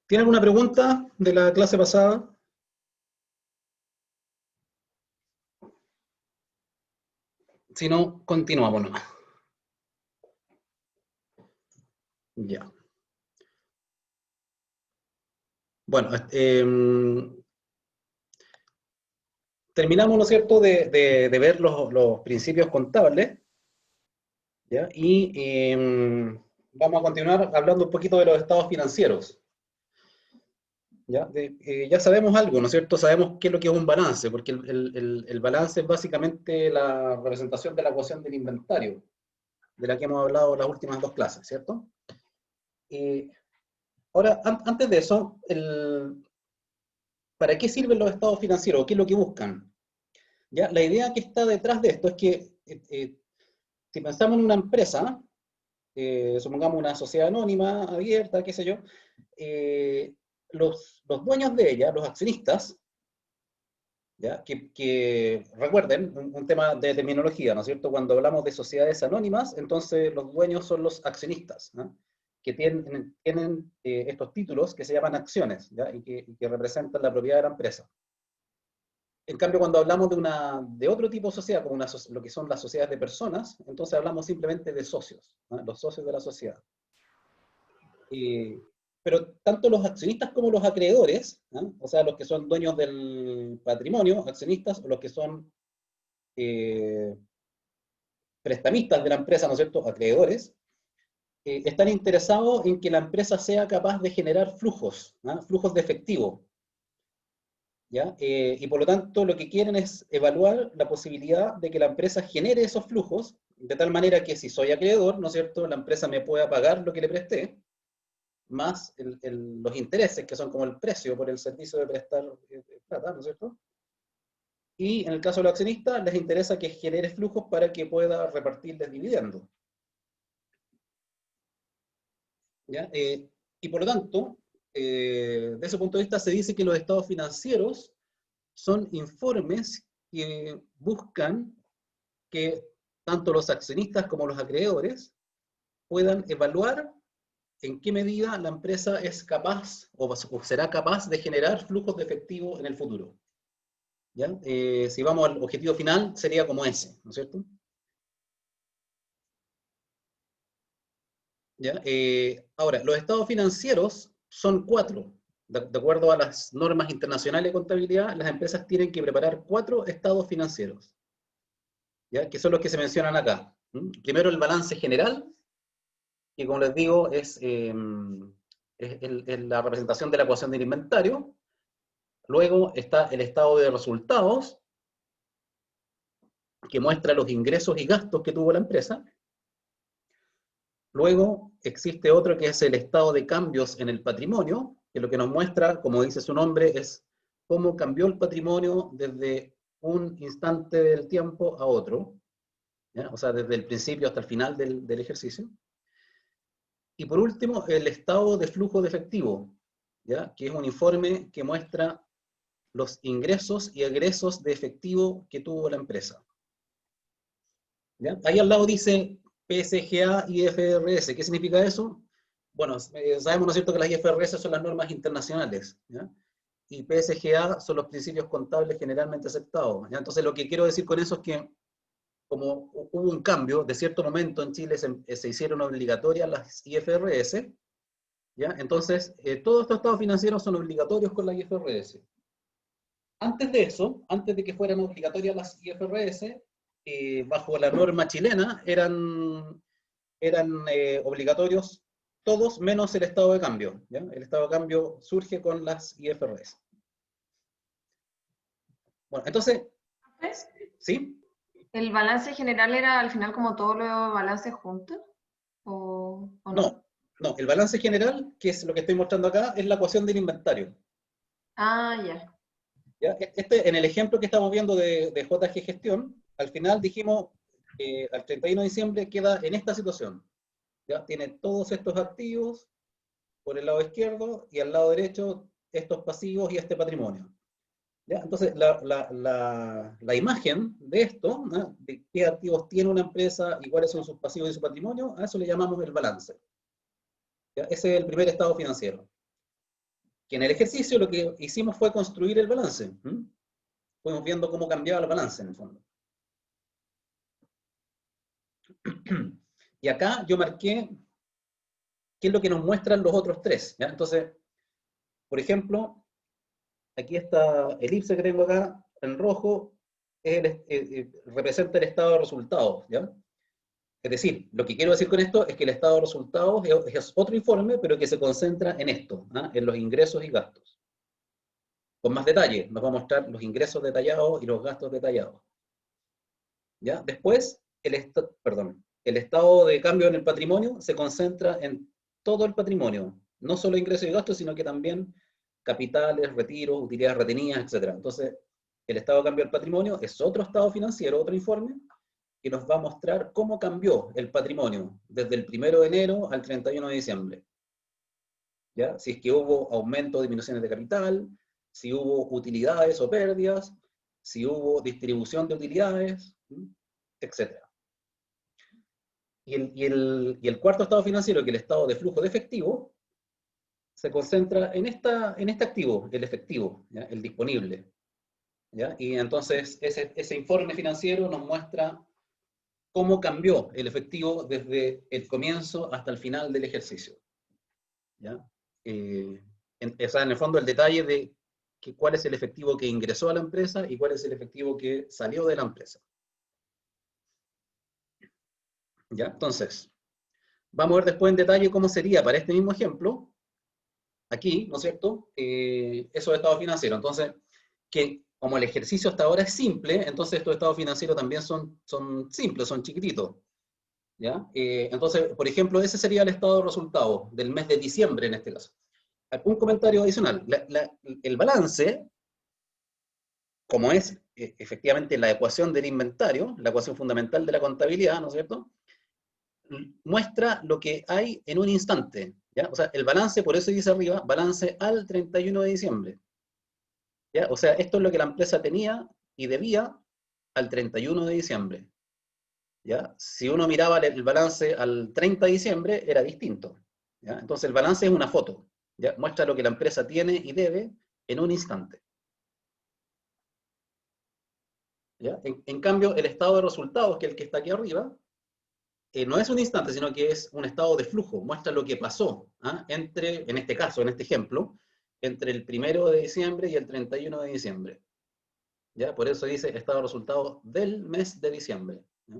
¿Tiene alguna pregunta de la clase pasada? Si no, continuamos nomás. Ya. Bueno, terminamos, ¿no es cierto?, de ver los principios contables, ¿ya? Y vamos a continuar hablando un poquito de los estados financieros. ¿Ya? Ya sabemos algo, ¿no es cierto? Sabemos qué es lo que es un balance, porque el balance es básicamente la representación de la ecuación del inventario, de la que hemos hablado en las últimas dos clases, ¿cierto? Ahora, antes de eso, ¿para qué sirven los estados financieros? ¿Qué es lo que buscan? ¿Ya? La idea que está detrás de esto es que si pensamos en una empresa, supongamos una sociedad anónima, abierta, qué sé yo, los dueños de ella, los accionistas, ¿ya? Que recuerden, un tema de terminología, ¿no es cierto? Cuando hablamos de sociedades anónimas, entonces los dueños son los accionistas, ¿no? Que tienen estos títulos que se llaman acciones, ¿ya? Y que representan la propiedad de la empresa. En cambio, cuando hablamos de otro tipo de sociedad, como lo que son las sociedades de personas, entonces hablamos simplemente de socios, ¿no? Los socios de la sociedad. Pero tanto los accionistas como los acreedores, ¿no? O sea, los que son dueños del patrimonio, accionistas, o los que son eh, prestamistas de la empresa, ¿no es cierto?, acreedores, están interesados en que la empresa sea capaz de generar flujos, ¿no? Flujos de efectivo, ¿ya? Y por lo tanto lo que quieren es evaluar la posibilidad de que la empresa genere esos flujos, de tal manera que si soy acreedor, ¿no es cierto?, la empresa me pueda pagar lo que le presté, más los intereses, que son como el precio por el servicio de prestar plata, ¿no es cierto? Y en el caso de los accionistas, les interesa que genere flujos para que pueda repartirles dividendos, ¿ya? Y por lo tanto, de ese punto de vista, se dice que los estados financieros son informes que buscan que tanto los accionistas como los acreedores puedan evaluar en qué medida la empresa es capaz o será capaz de generar flujos de efectivo en el futuro. ¿Ya? Si vamos al objetivo final, sería como ese, ¿no es cierto? ¿Ya? Ahora, los estados financieros son cuatro. De acuerdo a las normas internacionales de contabilidad, las empresas tienen que preparar 4 estados financieros, ¿ya? Que son los que se mencionan acá. Primero, el balance general, que como les digo, es la representación de la ecuación del inventario. Luego está el estado de resultados, que muestra los ingresos y gastos que tuvo la empresa. Luego existe otro que es el estado de cambios en el patrimonio, que lo que nos muestra, como dice su nombre, es cómo cambió el patrimonio desde un instante del tiempo a otro, ¿ya? O sea, desde el principio hasta el final del ejercicio. Y por último, el estado de flujo de efectivo, ¿ya? Que es un informe que muestra los ingresos y egresos de efectivo que tuvo la empresa, ¿ya? Ahí al lado dice PSGA y IFRS. ¿Qué significa eso? Bueno, sabemos, ¿no es cierto?, que las IFRS son las normas internacionales, ¿ya? Y PSGA son los principios contables generalmente aceptados, ¿ya? Entonces, lo que quiero decir con eso es que, como hubo un cambio, de cierto momento en Chile se hicieron obligatorias las IFRS, ¿ya? Entonces, todos estos estados financieros son obligatorios con la IFRS. Antes de eso, antes de que fueran obligatorias las IFRS, bajo la norma chilena, eran obligatorios todos menos el estado de cambio, ¿ya? El estado de cambio surge con las IFRS. Bueno, entonces, ¿sí? ¿El balance general era al final como todos los balances juntos? ¿O no? No, no, el balance general, que es lo que estoy mostrando acá, es la ecuación del inventario. Ah, ya. ¿Ya? En el ejemplo que estamos viendo de JG Gestión, al final dijimos que al 31 de diciembre queda en esta situación. ¿Ya? Tiene todos estos activos por el lado izquierdo y al lado derecho estos pasivos y este patrimonio. ¿Ya? Entonces, la imagen de esto, ¿no?, de qué activos tiene una empresa y cuáles son sus pasivos y su patrimonio, a eso le llamamos el balance. ¿Ya? Ese es el primer estado financiero. que en el ejercicio lo que hicimos fue construir el balance. Fuimos viendo cómo cambiaba el balance en el fondo. Y acá yo marqué qué es lo que nos muestran los otros tres, ¿ya? Entonces, por ejemplo, aquí está el elipse que tengo acá, en rojo, representa el estado de resultados, ¿ya? Es decir, lo que quiero decir con esto es que el estado de resultados es otro informe, pero que se concentra en esto, ¿ah? En los ingresos y gastos. Con más detalle, nos va a mostrar los ingresos detallados y los gastos detallados. ¿Ya? Después, el estado de cambio en el patrimonio se concentra en todo el patrimonio, no solo ingresos y gastos, sino que también capitales, retiros, utilidades retenidas, etc. Entonces, el estado de cambio del patrimonio es otro estado financiero, otro informe, que nos va a mostrar cómo cambió el patrimonio desde el 1 de enero al 31 de diciembre. ¿Ya? Si es que hubo aumento o disminuciones de capital, si hubo utilidades o pérdidas, si hubo distribución de utilidades, etc. Y el cuarto estado financiero, que es el estado de flujo de efectivo, se concentra en este activo, el efectivo, ¿ya? El disponible. ¿Ya? Y entonces ese informe financiero nos muestra cómo cambió el efectivo desde el comienzo hasta el final del ejercicio. ¿Ya? O sea, en el fondo el detalle de cuál es el efectivo que ingresó a la empresa y cuál es el efectivo que salió de la empresa. ¿Ya? Entonces, vamos a ver después en detalle cómo sería para este mismo ejemplo, aquí, ¿no es cierto?, esos estados financieros. Entonces, que como el ejercicio hasta ahora es simple, entonces estos estados financieros también son simples, son chiquititos. ¿Ya? Entonces, por ejemplo, ese sería el estado de resultados del mes de diciembre en este caso. Un comentario adicional. El balance, como es efectivamente la ecuación del inventario, la ecuación fundamental de la contabilidad, ¿no es cierto?, muestra lo que hay en un instante. ¿Ya? O sea, el balance, por eso dice arriba, balance al 31 de diciembre. ¿Ya? O sea, esto es lo que la empresa tenía y debía al 31 de diciembre. ¿Ya? Si uno miraba el balance al 30 de diciembre, era distinto. ¿Ya? Entonces el balance es una foto. ¿Ya? Muestra lo que la empresa tiene y debe en un instante. ¿Ya? En cambio, el estado de resultados, que es el que está aquí arriba, no es un instante, sino que es un estado de flujo. Muestra lo que pasó entre, en este caso, en este ejemplo, entre el 1 de diciembre y el 31 de diciembre. ¿Ya? Por eso dice estado de resultados del mes de diciembre. ¿Ya?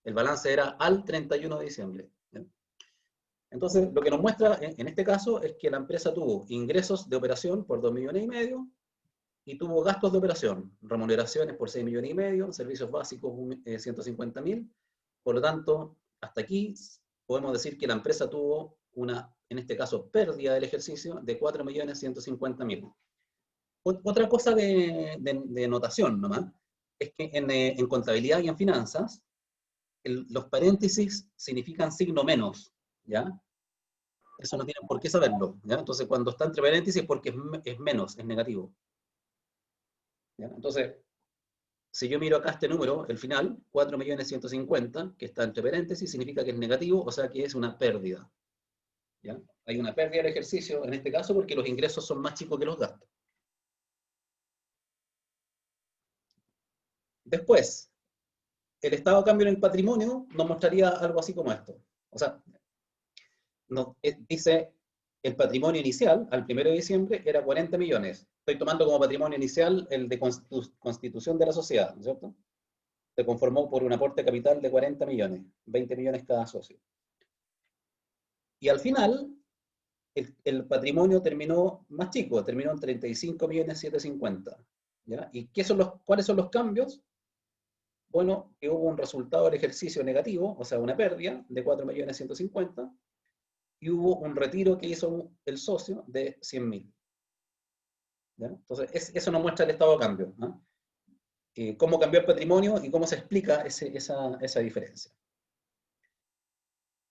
El balance era al 31 de diciembre. ¿Ya? Entonces, lo que nos muestra en este caso es que la empresa tuvo ingresos de operación por 2,5 millones y tuvo gastos de operación, remuneraciones por 6,5 millones, servicios básicos 150.000. Por lo tanto, hasta aquí podemos decir que la empresa tuvo una, en este caso, pérdida del ejercicio de 4,150.000. Otra cosa de notación nomás, es que en contabilidad y en finanzas, los paréntesis significan signo menos, ¿ya? Eso no tienen por qué saberlo, ¿ya? Entonces, cuando está entre paréntesis es porque es menos, es negativo. ¿Ya? Entonces, si yo miro acá este número, el final, 4,150,000, que está entre paréntesis, significa que es negativo, o sea que es una pérdida. ¿Ya? Hay una pérdida del ejercicio en este caso porque los ingresos son más chicos que los gastos. Después, el estado de cambio en el patrimonio nos mostraría algo así como esto. O sea, dice el patrimonio inicial al 1 de diciembre era 40 millones. Estoy tomando como patrimonio inicial el de constitución de la sociedad, ¿no es cierto? Se conformó por un aporte capital de 40 millones, 20 millones cada socio. Y al final, el patrimonio terminó más chico, terminó en 35,750,000. ¿Ya? ¿Y cuáles son los cambios? Bueno, que hubo un resultado del ejercicio negativo, o sea, una pérdida de 4,150,000, y hubo un retiro que hizo el socio de 100.000. ¿Ya? Entonces, eso nos muestra el estado de cambio. ¿No? Cómo cambió el patrimonio y cómo se explica esa diferencia.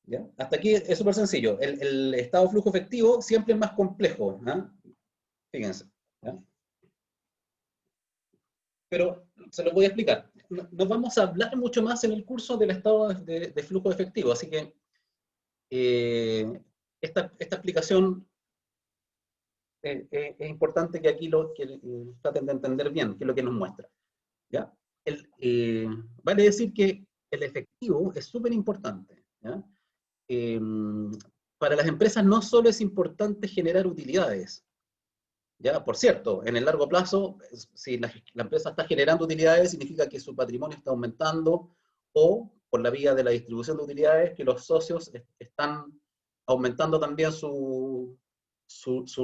¿Ya? Hasta aquí es súper sencillo. El estado de flujo efectivo siempre es más complejo. Fíjense. ¿Ya? Pero se lo voy a explicar. Nos vamos a hablar mucho más en el curso del estado de flujo efectivo, así que esta explicación es importante que aquí traten de entender bien qué es lo que nos muestra. ¿Ya? Vale decir que el efectivo es súper importante. ¿Ya? Eh, para las empresas no solo es importante generar utilidades. ¿Ya? Por cierto, en el largo plazo, si la empresa está generando utilidades, significa que su patrimonio está aumentando, o por la vía de la distribución de utilidades, que los socios están aumentando también su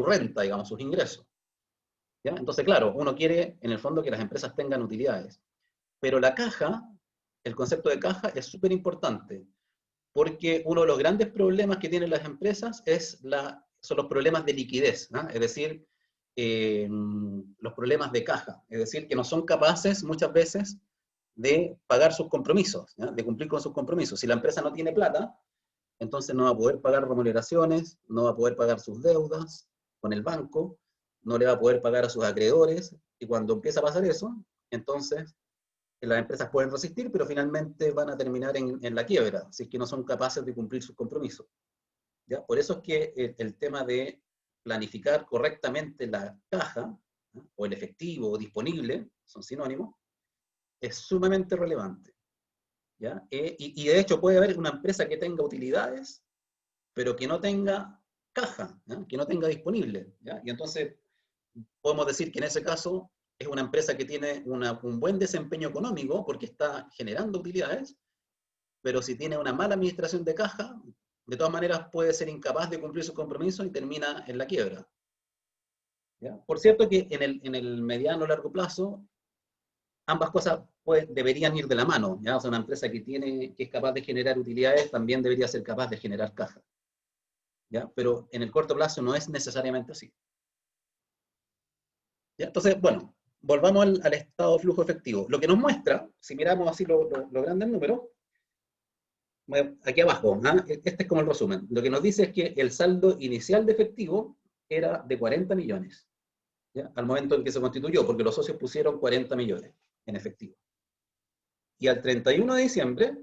renta, digamos, sus ingresos. ¿Ya? Entonces, claro, uno quiere, en el fondo, que las empresas tengan utilidades. Pero la caja, el concepto de caja es súper importante, porque uno de los grandes problemas que tienen las empresas son los problemas de liquidez, ¿no? Es decir, los problemas de caja, es decir, que no son capaces muchas veces de pagar sus compromisos, ¿ya? De cumplir con sus compromisos. Si la empresa no tiene plata, entonces no va a poder pagar remuneraciones, no va a poder pagar sus deudas con el banco, no le va a poder pagar a sus acreedores, y cuando empieza a pasar eso, entonces las empresas pueden resistir, pero finalmente van a terminar en la quiebra, si es que no son capaces de cumplir sus compromisos. ¿Ya? Por eso es que el tema de planificar correctamente la caja, ¿no? O el efectivo disponible, son sinónimos, es sumamente relevante. ¿Ya? Y de hecho puede haber una empresa que tenga utilidades, pero que no tenga caja, ¿ya? Que no tenga disponible. ¿Ya? Y entonces podemos decir que en ese caso es una empresa que tiene un buen desempeño económico porque está generando utilidades, pero si tiene una mala administración de caja, de todas maneras puede ser incapaz de cumplir sus compromisos y termina en la quiebra. ¿Ya? Por cierto que en el mediano o largo plazo, ambas cosas deberían ir de la mano. ¿Ya? O sea, una empresa que es capaz de generar utilidades también debería ser capaz de generar caja. ¿Ya? Pero en el corto plazo no es necesariamente así. ¿Ya? Entonces, bueno, volvamos al estado de flujo efectivo. Lo que nos muestra, si miramos así los grandes números, aquí abajo, ¿ah? Este es como el resumen. Lo que nos dice es que el saldo inicial de efectivo era de 40 millones, ¿ya? Al momento en que se constituyó, porque los socios pusieron 40 millones en efectivo. Y al 31 de diciembre,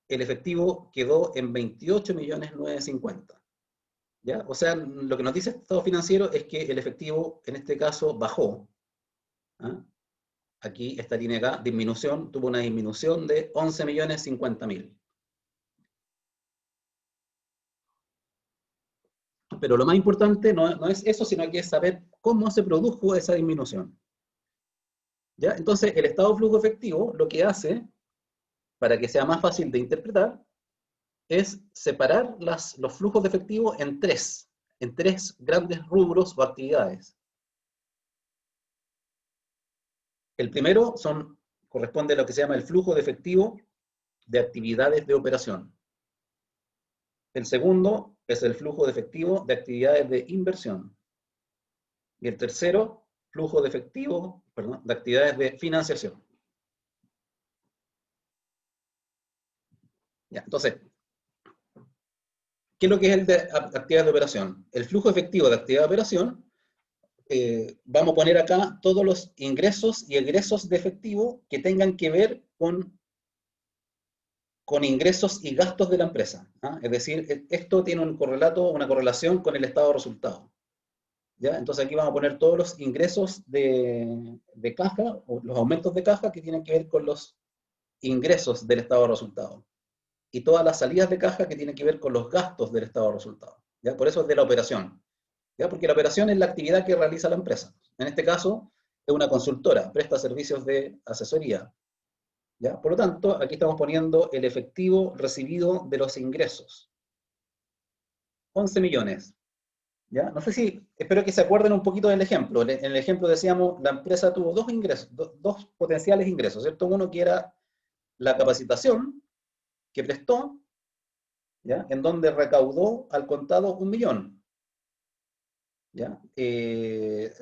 el efectivo quedó en 28 millones 950. ¿Ya? O sea, lo que nos dice el estado financiero es que el efectivo, en este caso, bajó. ¿Ah? Aquí, esta línea acá, disminución, tuvo una disminución de 11 millones 50 mil. Pero lo más importante no es eso, sino que es saber cómo se produjo esa disminución. ¿Ya? Entonces, el estado de flujo efectivo lo que hace, para que sea más fácil de interpretar, es separar los flujos de efectivo en tres grandes rubros o actividades. El primero corresponde a lo que se llama el flujo de efectivo de actividades de operación. El segundo es el flujo de efectivo de actividades de inversión. Y el tercero, flujo de efectivo, de actividades de financiación. Ya, entonces, ¿qué es lo que es el de actividades de operación? El flujo efectivo de actividad de operación, vamos a poner acá todos los ingresos y egresos de efectivo que tengan que ver con ingresos y gastos de la empresa. ¿Ah? Es decir, esto tiene un correlato, una correlación con el estado de resultados. ¿Ya? Entonces aquí vamos a poner todos los ingresos de caja, o los aumentos de caja que tienen que ver con los ingresos del estado de resultados. Y todas las salidas de caja que tienen que ver con los gastos del estado de resultados. ¿Ya? Por eso es de la operación. ¿Ya? Porque la operación es la actividad que realiza la empresa. En este caso, es una consultora, presta servicios de asesoría. ¿Ya? Por lo tanto, aquí estamos poniendo el efectivo recibido de los ingresos. 11 millones. ¿Ya? No sé si, espero que se acuerden un poquito del ejemplo. En el ejemplo decíamos, la empresa tuvo dos ingresos, dos potenciales ingresos, ¿cierto? Uno que era la capacitación que prestó, ¿ya? En donde recaudó al contado 1 millón. ¿Ya? El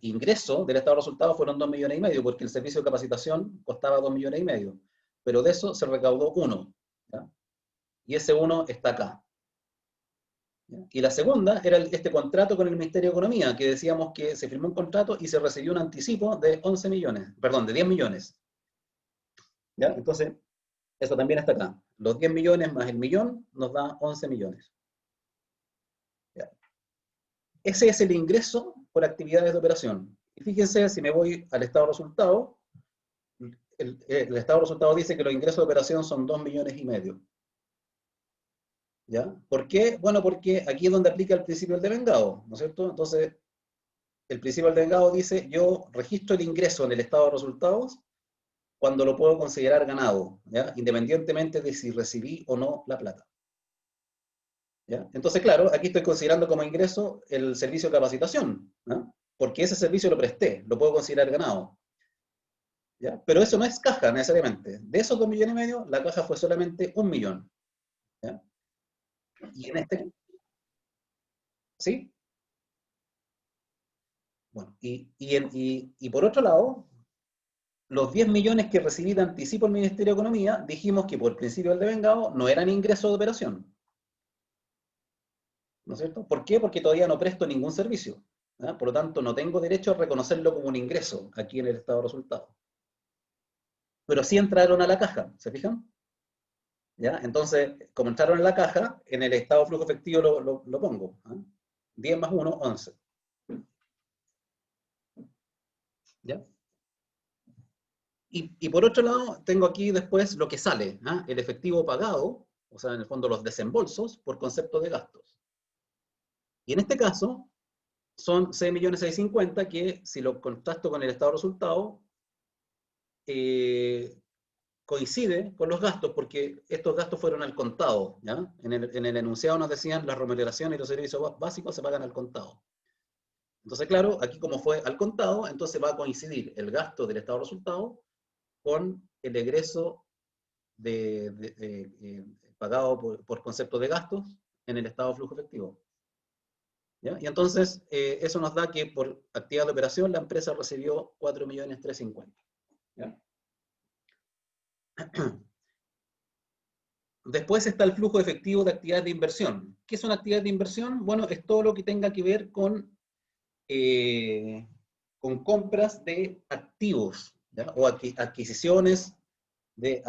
ingreso del estado de resultados fueron 2 millones y medio, porque el servicio de capacitación costaba 2 millones y medio. Pero de eso se recaudó 1. ¿Ya? Y ese 1 está acá. ¿Ya? Y la segunda era este contrato con el Ministerio de Economía, que decíamos que se firmó un contrato y se recibió un anticipo de 11 millones, perdón, de 10 millones. ¿Ya? Entonces, eso también está acá. Los 10 millones más el millón nos da 11 millones. ¿Ya? ese es el ingreso por actividades de operación. Y fíjense, si me voy al estado de resultados, el estado de resultados dice que los ingresos de operación son 2,5 millones. ¿Ya? ¿Por qué? Bueno, porque aquí es donde aplica el principio del devengado, ¿no es cierto? Entonces, el principio del devengado dice, yo registro el ingreso en el estado de resultados cuando lo puedo considerar ganado, ¿ya? Independientemente de si recibí o no la plata. ¿Ya? Entonces, claro, aquí estoy considerando como ingreso el servicio de capacitación, ¿no? Porque ese servicio lo presté, lo puedo considerar ganado. ¿Ya? Pero eso no es caja necesariamente. De esos 2,5 millones, la caja fue solamente 1 millón. ¿Ya? Y en este, ¿sí? Bueno, y por otro lado, los 10 millones que recibí de anticipo el Ministerio de Economía, dijimos que por principio del devengado no eran ingresos de operación. ¿No es cierto? ¿Por qué? Porque todavía no presto ningún servicio. ¿Ya? Por lo tanto, no tengo derecho a reconocerlo como un ingreso aquí en el estado de resultados. Pero sí entraron a la caja, ¿se fijan? ¿Ya? Entonces, como entraron en la caja, en el estado de flujo efectivo lo pongo. 10 más 1, 11. ¿Ya? Y por otro lado, tengo aquí después lo que sale, el efectivo pagado, o sea, en el fondo los desembolsos por concepto de gastos. Y en este caso, son 6,650,000 que si lo contrasto con el estado de resultado, coincide con los gastos, porque estos gastos fueron al contado. ¿Ya? En el enunciado nos decían las remuneraciones y los servicios básicos se pagan al contado. Entonces, claro, aquí como fue al contado, entonces va a coincidir el gasto del estado de resultado con el egreso pagado por concepto de gastos en el estado de flujo efectivo. ¿Ya? Y entonces, eso nos da que por actividad de operación la empresa recibió 4,350,000. Después está el flujo efectivo de actividades de inversión. ¿Qué son actividades de inversión? Bueno, es todo lo que tenga que ver con compras de activos, ¿ya? O adquisiciones de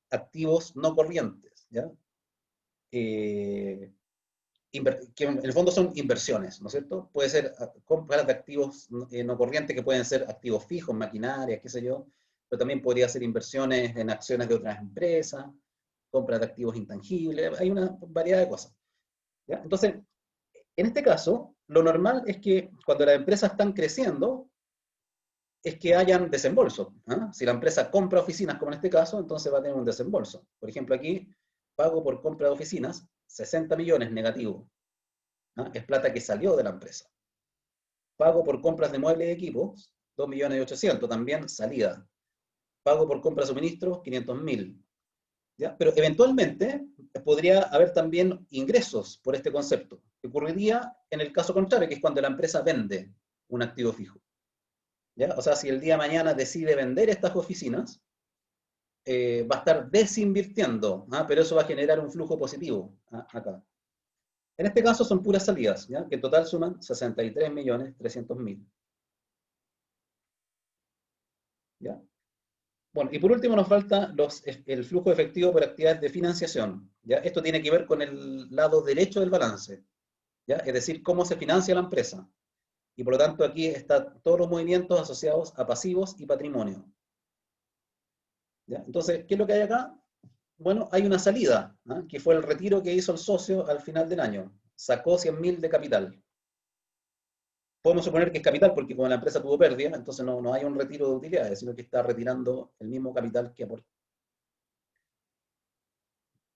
activos no corrientes, ¿ya? Que en el fondo son inversiones, ¿no es cierto? Puede ser compras de activos no corrientes, que pueden ser activos fijos, maquinarias, qué sé yo, pero también podría ser inversiones en acciones de otras empresas, compras de activos intangibles, hay una variedad de cosas. ¿Ya? Entonces, en este caso, lo normal es que cuando las empresas están creciendo, es que hayan desembolso. Si la empresa compra oficinas, como en este caso, entonces va a tener un desembolso. Por ejemplo, aquí, pago por compra de oficinas, 60 millones negativo. Es plata que salió de la empresa. Pago por compras de muebles y equipos, 2,800,000, también salida. Pago por compra de suministros, 500,000. ¿Ya? Pero eventualmente podría haber también ingresos por este concepto, que ocurriría en el caso contrario, que es cuando la empresa vende un activo fijo. ¿Ya? O sea, si el día de mañana decide vender estas oficinas, va a estar desinvirtiendo, pero eso va a generar un flujo positivo acá. En este caso son puras salidas, ¿ya? Que en total suman 63,300,000. ¿Ya? Bueno, y por último nos falta el flujo efectivo por actividades de financiación. ¿Ya? Esto tiene que ver con el lado derecho del balance, ¿ya? Es decir, cómo se financia la empresa. Y por lo tanto aquí están todos los movimientos asociados a pasivos y patrimonio. ¿Ya? Entonces, ¿qué es lo que hay acá? Bueno, hay una salida, que fue el retiro que hizo el socio al final del año. Sacó 100,000 de capital. Podemos suponer que es capital porque como la empresa tuvo pérdida, entonces no hay un retiro de utilidades, sino que está retirando el mismo capital que aportó.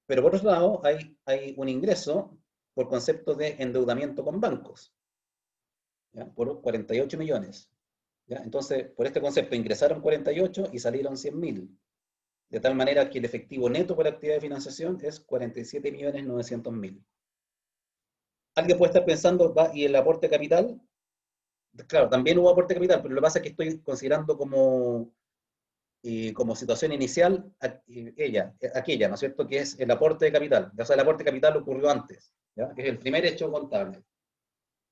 Pero por otro lado, hay un ingreso por concepto de endeudamiento con bancos, ¿ya? Por 48 millones. ¿Ya? Entonces, por este concepto ingresaron 48 y salieron 100,000. De tal manera que el efectivo neto por actividad de financiación es 47,900,000. Alguien puede estar pensando, ¿y el aporte capital? Claro, también hubo aporte capital, pero lo que pasa es que estoy considerando como situación inicial aquella, ¿no es cierto? Que es el aporte de capital. O sea, el aporte de capital ocurrió antes, ¿ya? Que es el primer hecho contable.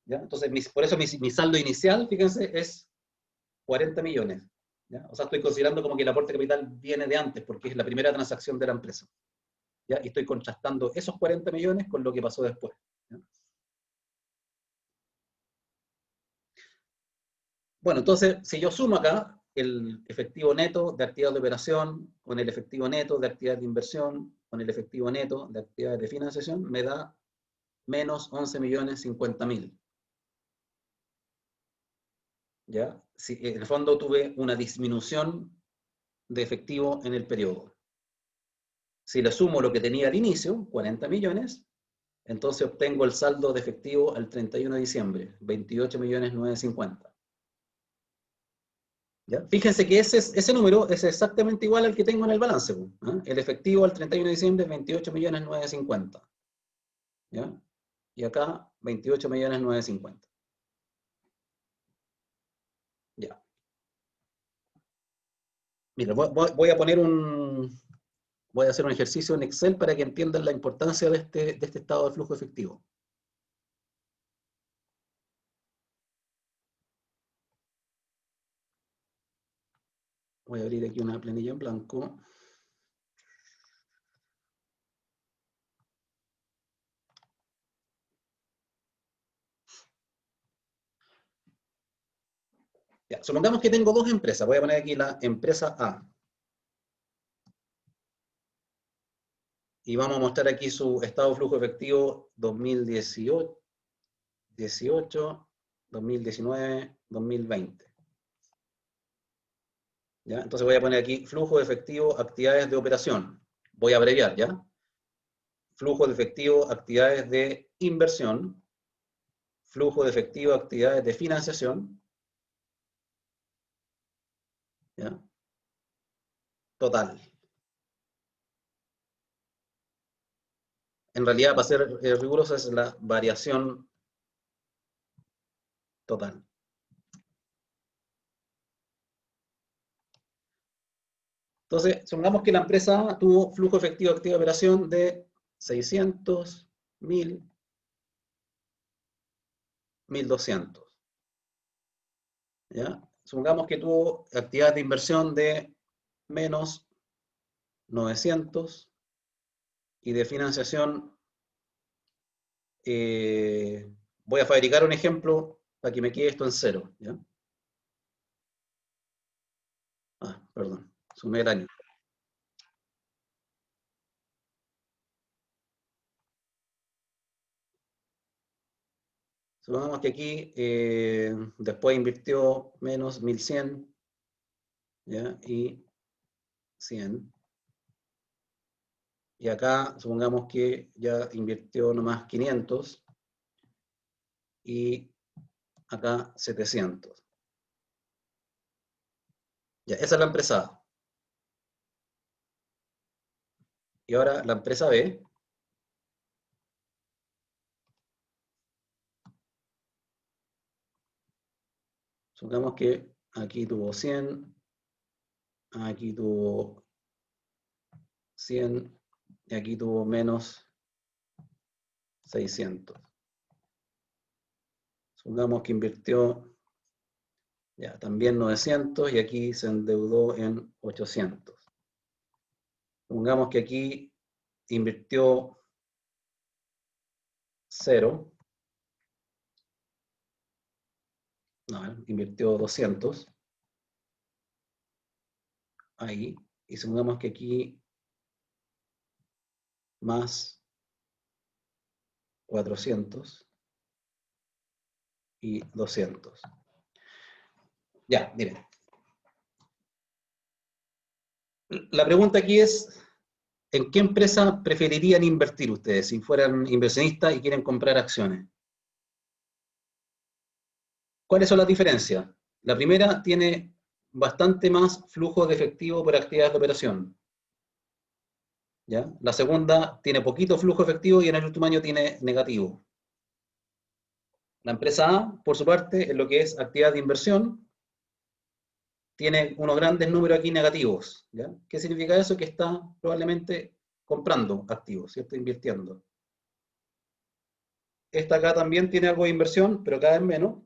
¿Ya? Entonces, por eso mi saldo inicial, fíjense, es 40 millones. ¿Ya? O sea, estoy considerando como que el aporte de capital viene de antes, porque es la primera transacción de la empresa. ¿Ya? Y estoy contrastando esos 40 millones con lo que pasó después. ¿Ya? Bueno, entonces, si yo sumo acá el efectivo neto de actividad de operación con el efectivo neto de actividad de inversión con el efectivo neto de actividades de financiación, me da menos 11.050.000. ¿Ya? Si, en el fondo tuve una disminución de efectivo en el periodo. Si le sumo lo que tenía al inicio, 40 millones, entonces obtengo el saldo de efectivo al 31 de diciembre, 28.950.000. ¿Ya? Fíjense que ese número es exactamente igual al que tengo en el balance. ¿Eh? El efectivo al 31 de diciembre es 28.950.000. ¿Ya? Y acá 28.950.000. Ya. Mira, voy a poner voy a hacer un ejercicio en Excel para que entiendan la importancia de este estado de flujo efectivo. Voy a abrir aquí una planilla en blanco. Ya, supongamos que tengo dos empresas. Voy a poner aquí la empresa A. Y vamos a mostrar aquí su estado de flujo efectivo 2018, 2019, 2020. ¿Ya? Entonces voy a poner aquí flujo de efectivo, actividades de operación. Voy a abreviar, ¿ya? Flujo de efectivo, actividades de inversión. Flujo de efectivo, actividades de financiación. ¿Ya? Total. En realidad, para ser riguroso, es la variación total. Entonces, supongamos que la empresa tuvo flujo efectivo de actividad de operación de 600, 1000, 1200. ¿Ya? Supongamos que tuvo actividad de inversión de menos 900 y de financiación, voy a fabricar un ejemplo para que me quede esto en cero. ¿Ya? Perdón, sumé el año. Supongamos que aquí después invirtió menos 1100, ¿ya? Y 100. Y acá supongamos que ya invirtió nomás 500 y acá 700. Ya, esa es la empresa A. Y ahora la empresa B. Supongamos que aquí tuvo 100, aquí tuvo 100 y aquí tuvo menos 600. Supongamos que invirtió ya también 900 y aquí se endeudó en 800. Supongamos que aquí invirtió 0. No, invirtió 200. Ahí. Y supongamos que aquí más 400 y 200. Ya, miren. La pregunta aquí es, ¿en qué empresa preferirían invertir ustedes si fueran inversionistas y quieren comprar acciones? ¿Cuáles son las diferencias? La primera tiene bastante más flujo de efectivo por actividades de operación. ¿Ya? La segunda tiene poquito flujo efectivo y en el último año tiene negativo. La empresa A, por su parte, en lo que es actividad de inversión, tiene unos grandes números aquí negativos. ¿Ya? ¿Qué significa eso? Que está probablemente comprando activos, ¿cierto? Invirtiendo. Esta acá también tiene algo de inversión, pero cada vez menos.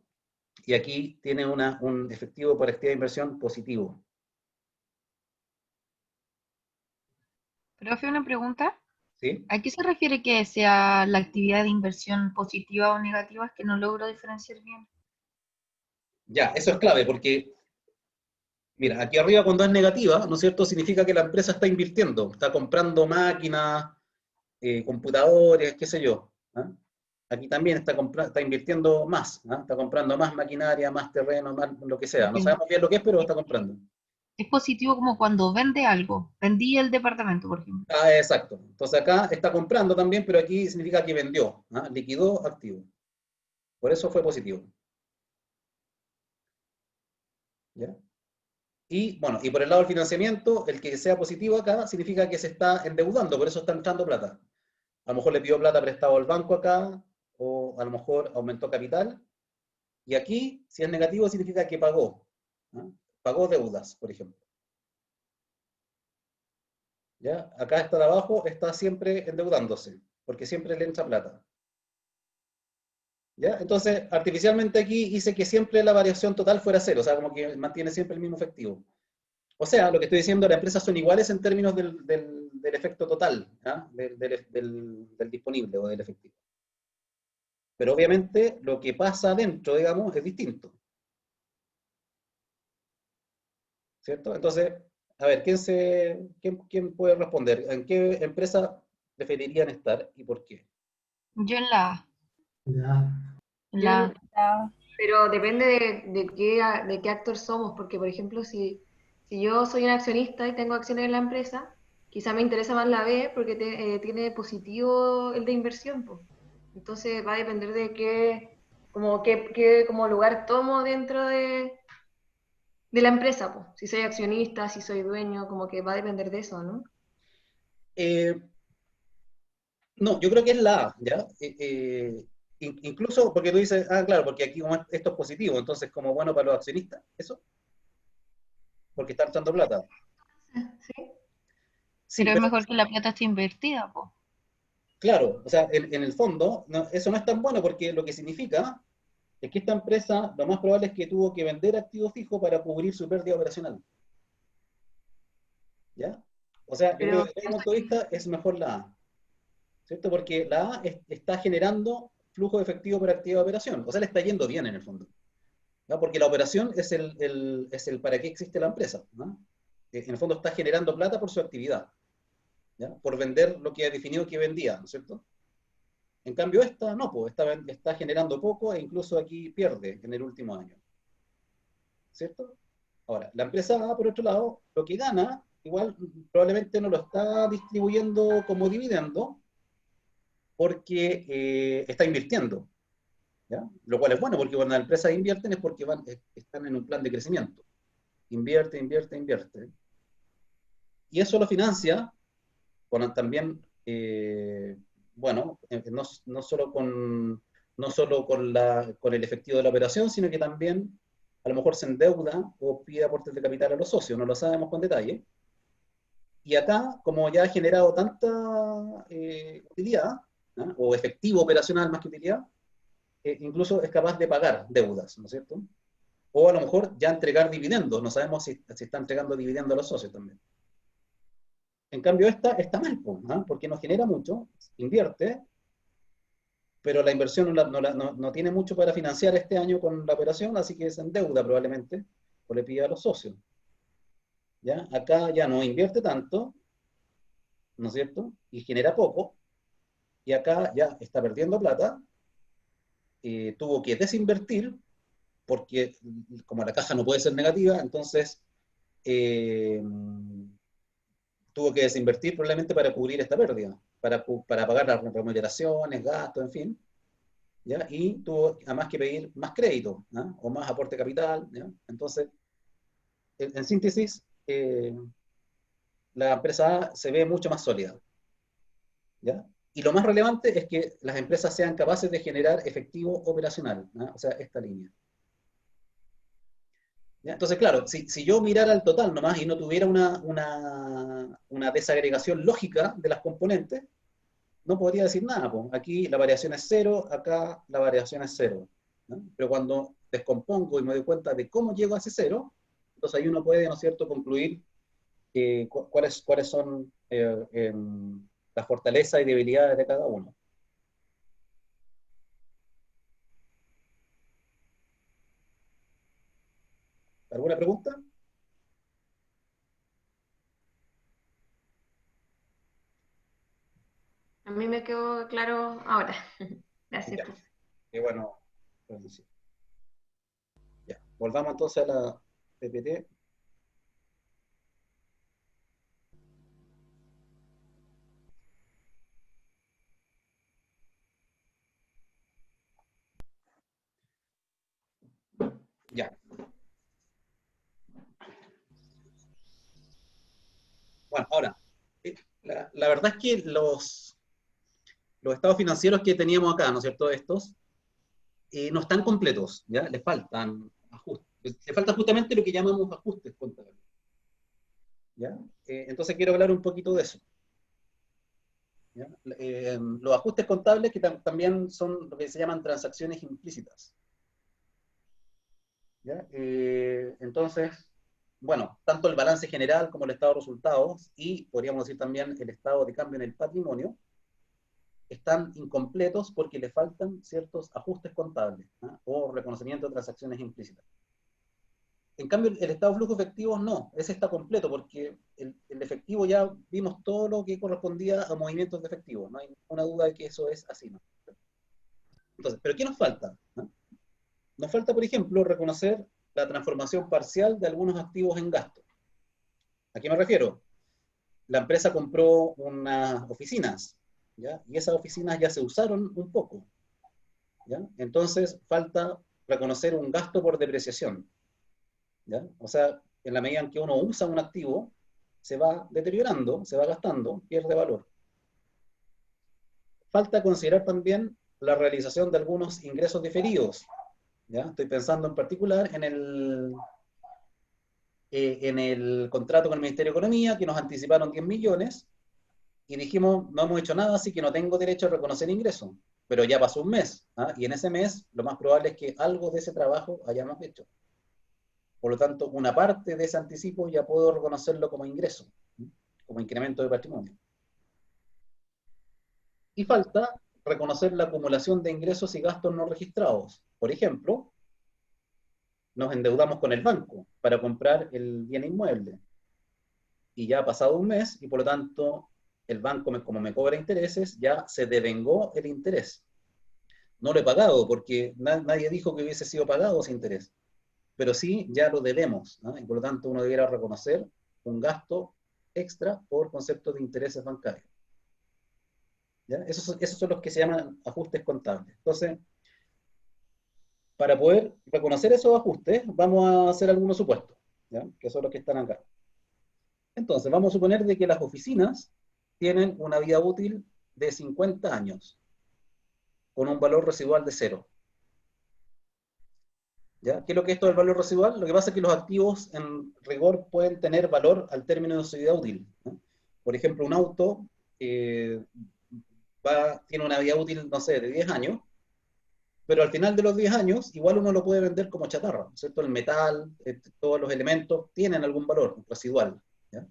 Y aquí tiene un efectivo por actividad de inversión positivo. Profe, una pregunta. ¿Sí? ¿A qué se refiere que sea la actividad de inversión positiva o negativa? Es que no logro diferenciar bien. Ya, eso es clave, porque, mira, aquí arriba cuando es negativa, ¿no es cierto?, significa que la empresa está invirtiendo, está comprando máquinas, computadores, qué sé yo. ¿Ah? Aquí también está invirtiendo más, ¿ah? Está comprando más maquinaria, más terreno, más lo que sea. No Entiendo. sabemos bien lo que es, pero está comprando. Es positivo como cuando vende algo. Vendí el departamento, por ejemplo. Ah, exacto. Entonces acá está comprando también, pero aquí significa que vendió, ¿ah? Liquidó activo. Por eso fue positivo. ¿Ya? Y bueno, y por el lado del financiamiento, el que sea positivo acá significa que se está endeudando, por eso está entrando plata. A lo mejor le pidió plata prestado al banco acá, o a lo mejor aumentó capital. Y aquí, si es negativo, significa que pagó. ¿Ah? Pagó deudas, por ejemplo. ¿Ya? Acá está de abajo, está siempre endeudándose, porque siempre le entra plata. ¿Ya? Entonces, artificialmente aquí hice que siempre la variación total fuera cero, o sea, como que mantiene siempre el mismo efectivo. O sea, lo que estoy diciendo, las empresas son iguales en términos del efecto total, ¿ah? Del disponible o del efectivo. Pero obviamente lo que pasa adentro, digamos, es distinto, ¿cierto? Entonces, a ver, ¿quién puede responder? ¿En qué empresa preferirían estar y por qué? Yo en la A. Ya. En Yo la en- A. La- pero depende de qué actor somos, porque por ejemplo, si yo soy un accionista y tengo acciones en la empresa, quizá me interesa más la B porque tiene positivo el de inversión, po. Entonces va a depender de qué como lugar tomo dentro de la empresa, po. Si soy accionista, si soy dueño, como que va a depender de eso, ¿no? Eh, no, yo creo que es la A, ¿ya? Incluso porque tú dices, ah, claro, porque aquí como esto es positivo, entonces como bueno para los accionistas, eso, porque están echando plata. ¿Sí? Sí, Pero es pero mejor que la plata esté invertida, po. claro, o sea, en el fondo, eso no es tan bueno porque lo que significa es que esta empresa lo más probable es que tuvo que vender activo fijo para cubrir su pérdida operacional, ¿ya? O sea, yo creo Pero que desde ese pienso punto de vista es mejor la A, ¿cierto? Porque la A está generando flujo de efectivo por actividad de operación, o sea, le está yendo bien en el fondo, ¿ya? Porque la operación es el para qué existe la empresa, ¿no? En el fondo está generando plata por su actividad, ¿ya? Por vender lo que ha definido que vendía, ¿no es cierto? En cambio, esta no, pues, está generando poco e incluso aquí pierde en el último año, ¿cierto? Ahora, la empresa A, por otro lado, lo que gana, igual probablemente no lo está distribuyendo como dividendo porque está invirtiendo, ¿ya? Lo cual es bueno, porque cuando las empresas invierten es porque están en un plan de crecimiento. Invierte, invierte, invierte. Y eso lo financia con también, bueno, no solo con el efectivo de la operación, sino que también a lo mejor se endeuda o pide aportes de capital a los socios, no lo sabemos con detalle. Y acá, como ya ha generado tanta utilidad, ¿no? O efectivo operacional más que utilidad, incluso es capaz de pagar deudas, ¿no es cierto? O a lo mejor ya entregar dividendos, no sabemos si está entregando dividendos a los socios también. En cambio, esta está mal, ¿no? Porque no genera mucho, invierte, pero la inversión no tiene mucho para financiar este año con la operación, así que se endeuda probablemente o le pide a los socios. ¿Ya? Acá ya no invierte tanto, ¿no es cierto? Y genera poco, y acá ya está perdiendo plata, tuvo que desinvertir, porque como la caja no puede ser negativa, entonces eh, tuvo que desinvertir probablemente para cubrir esta pérdida, para pagar las remuneraciones, gastos, en fin, ¿ya? Y tuvo además que pedir más crédito, ¿no? O más aporte capital, ¿ya? Entonces, en síntesis, la empresa A se ve mucho más sólida, ¿ya? Y lo más relevante es que las empresas sean capaces de generar efectivo operacional, ¿no? O sea, esta línea. ¿Ya? Entonces, claro, si yo mirara el total nomás y no tuviera una desagregación lógica de las componentes, no podría decir nada, pues. Aquí la variación es cero, acá la variación es cero, ¿no? Pero cuando descompongo y me doy cuenta de cómo llego a ese cero, entonces ahí uno puede, ¿no es cierto?, concluir cuáles son las fortalezas y debilidades de cada uno. ¿Alguna pregunta? A mí me quedó claro ahora. Gracias, Ya, profe. qué bueno. Sí. Ya, volvamos entonces a la PPT. Ya. Bueno, ahora, la verdad es que los estados financieros que teníamos acá, ¿no es cierto? Estos, no están completos, ¿ya? Les faltan ajustes. Les falta justamente lo que llamamos ajustes contables, ¿ya? Entonces quiero hablar un poquito de eso, ¿ya? Los ajustes contables que también son lo que se llaman transacciones implícitas, ¿ya? Entonces, bueno, tanto el balance general como el estado de resultados y podríamos decir también el estado de cambio en el patrimonio están incompletos porque le faltan ciertos ajustes contables, ¿no? O reconocimiento de transacciones implícitas. En cambio, el estado de flujo efectivo no, ese está completo porque el efectivo ya vimos todo lo que correspondía a movimientos de efectivo, no hay ninguna duda de que eso es así, ¿no? Entonces, ¿pero qué nos falta? ¿No? Nos falta, por ejemplo, reconocer la transformación parcial de algunos activos en gasto. ¿A qué me refiero? La empresa compró unas oficinas, ¿ya? Y esas oficinas ya se usaron un poco, ¿ya? Entonces, falta reconocer un gasto por depreciación, ¿ya? O sea, en la medida en que uno usa un activo, se va deteriorando, se va gastando, pierde valor. Falta considerar también la realización de algunos ingresos diferidos, ¿ya? Estoy pensando en particular en el contrato con el Ministerio de Economía, que nos anticiparon 10 millones, y dijimos, no hemos hecho nada, así que no tengo derecho a reconocer ingresos. Pero ya pasó un mes, ¿ah? Y en ese mes lo más probable es que algo de ese trabajo hayamos hecho. Por lo tanto, una parte de ese anticipo ya puedo reconocerlo como ingreso, ¿sí? Como incremento de patrimonio. Y falta reconocer la acumulación de ingresos y gastos no registrados. Por ejemplo, nos endeudamos con el banco para comprar el bien inmueble. Y ya ha pasado un mes y por lo tanto el banco, como me cobra intereses, ya se devengó el interés. No lo he pagado porque nadie dijo que hubiese sido pagado ese interés, pero sí ya lo debemos, ¿no? Y por lo tanto uno debiera reconocer un gasto extra por concepto de intereses bancarios, ¿ya? Esos son los que se llaman ajustes contables. Entonces, para poder reconocer esos ajustes, vamos a hacer algunos supuestos, ¿ya? Que son los que están acá. Entonces, vamos a suponer de que las oficinas tienen una vida útil de 50 años, con un valor residual de cero. ¿Ya? ¿Qué es lo que es esto del valor residual? Lo que pasa es que los activos en rigor pueden tener valor al término de su vida útil, ¿no? Por ejemplo, un auto eh, tiene una vida útil, no sé, de 10 años, pero al final de los 10 años igual uno lo puede vender como chatarra, ¿cierto? El metal, todos los elementos tienen algún valor residual, ¿ya?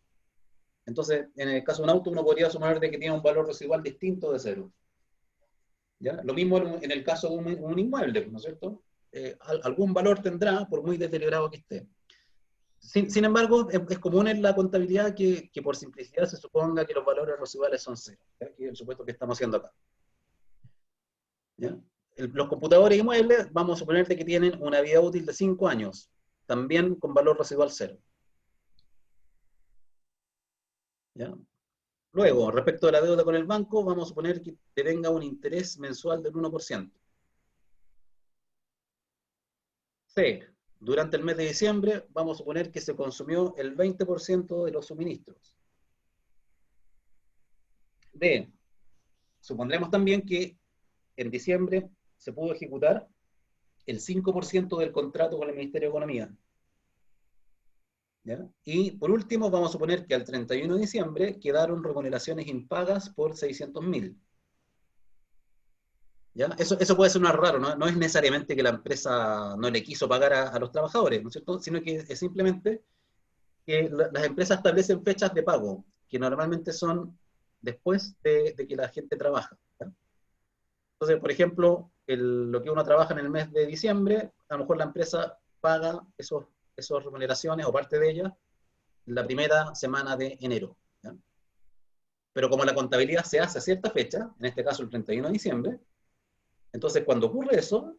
Entonces, en el caso de un auto uno podría suponer de que tiene un valor residual distinto de cero, ¿ya? Lo mismo en el caso de un inmueble, ¿no es cierto? Algún valor tendrá por muy deteriorado que esté. Sin embargo, es común en la contabilidad que por simplicidad se suponga que los valores residuales son cero, ¿ya? Que es el supuesto que estamos haciendo acá, ¿ya? Los computadores y muebles, vamos a suponer que tienen una vida útil de 5 años, también con valor residual cero, ¿ya? Luego, respecto a la deuda con el banco, vamos a suponer que tenga un interés mensual del 1%. C. Durante el mes de diciembre, vamos a suponer que se consumió el 20% de los suministros. D. Supondremos también que en diciembre se pudo ejecutar el 5% del contrato con el Ministerio de Economía, ¿ya? Y por último, vamos a suponer que al 31 de diciembre quedaron remuneraciones impagas por 600.000. ¿Ya? Eso puede sonar raro, ¿no? No es necesariamente que la empresa no le quiso pagar a los trabajadores, ¿no es cierto? Sino que es simplemente que las empresas establecen fechas de pago, que normalmente son después de que la gente trabaja, ¿ya? Entonces, por ejemplo, lo que uno trabaja en el mes de diciembre, a lo mejor la empresa paga esos esas remuneraciones o parte de ellas la primera semana de enero. ¿Ya? Pero como la contabilidad se hace a cierta fecha, en este caso el 31 de diciembre, entonces cuando ocurre eso,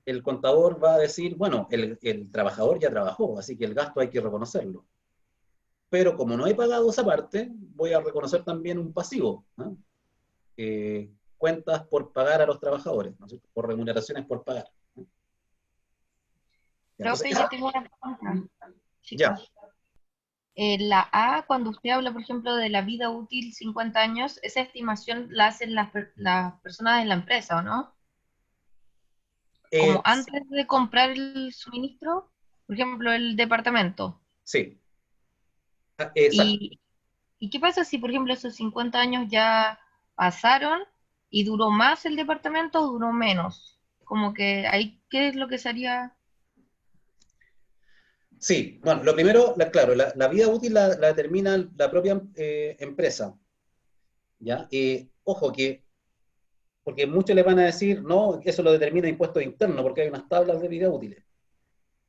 el contador va a decir, bueno, el trabajador ya trabajó, así que el gasto hay que reconocerlo. Pero como no he pagado esa parte, voy a reconocer también un pasivo, ¿no? Cuentas por pagar a los trabajadores, ¿no? Por remuneraciones por pagar, ¿no? Entonces, Profe, yo tengo una pregunta, ya, chicos. La A, cuando usted habla, por ejemplo, de la vida útil 50 años, esa estimación la hacen las personas de la empresa, ¿o no? Como sí, antes de comprar el suministro, por ejemplo, el departamento. sí, exacto. ¿Y, y qué pasa si, por ejemplo, esos 50 años ya pasaron y duró más el departamento o duró menos? Como que ahí, ¿qué es lo que sería? Sí, bueno, lo primero, claro, la vida útil la determina la propia empresa, ¿ya? Ojo que, porque muchos le van a decir, no, eso lo determina impuestos internos, porque hay unas tablas de vida útiles,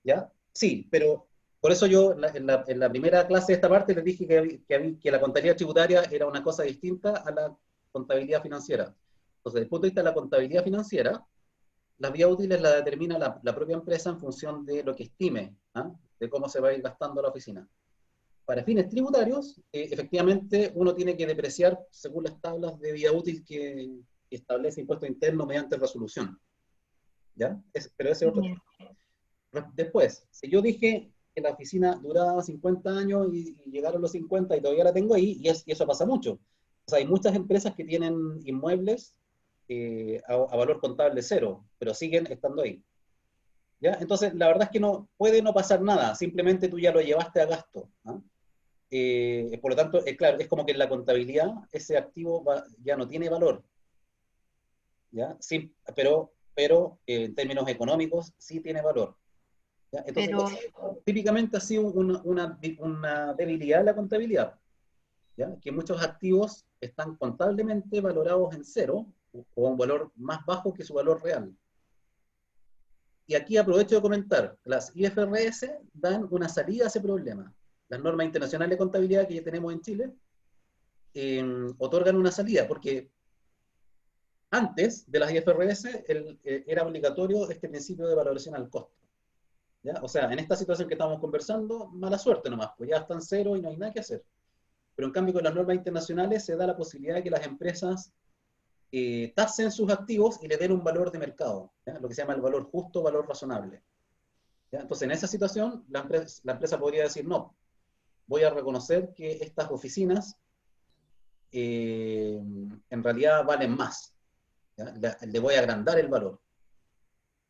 ¿ya? Sí, pero por eso yo en la primera clase de esta parte les dije que la contabilidad tributaria era una cosa distinta a la contabilidad financiera. Entonces, desde el punto de vista de la contabilidad financiera, las vías útiles las determina la propia empresa en función de lo que estime, ¿ah? De cómo se va a ir gastando la oficina. Para fines tributarios, efectivamente, uno tiene que depreciar según las tablas de vida útil que establece impuesto interno mediante resolución, ¿ya? Pero ese es otro tema. Después, si yo dije que la oficina duraba 50 años y llegaron los 50 y todavía la tengo ahí, y eso pasa mucho. O sea, hay muchas empresas que tienen inmuebles a valor contable cero, pero siguen estando ahí. ¿Ya? Entonces, la verdad es que no puede no pasar nada, simplemente tú ya lo llevaste a gasto, ¿no? Por lo tanto, claro, es como que en la contabilidad ese activo ya no tiene valor, ¿ya? Sí, pero en términos económicos sí tiene valor. ¿Ya? Entonces, Pero, típicamente ha sido una debilidad de la contabilidad, ¿ya? Que muchos activos están contablemente valorados en cero o a un valor más bajo que su valor real. Y aquí aprovecho de comentar, las IFRS dan una salida a ese problema. Las normas internacionales de contabilidad que ya tenemos en Chile otorgan una salida, porque antes de las IFRS era obligatorio este principio de valoración al costo. ¿Ya? O sea, en esta situación que estamos conversando, mala suerte nomás, pues ya están cero y no hay nada que hacer. Pero en cambio con las normas internacionales se da la posibilidad de que las empresas tasen sus activos y le den un valor de mercado, ¿ya? Lo que se llama el valor justo, valor razonable. ¿Ya? Entonces, en esa situación, la empresa podría decir, no, voy a reconocer que estas oficinas en realidad valen más. ¿Ya? Le voy a agrandar el valor.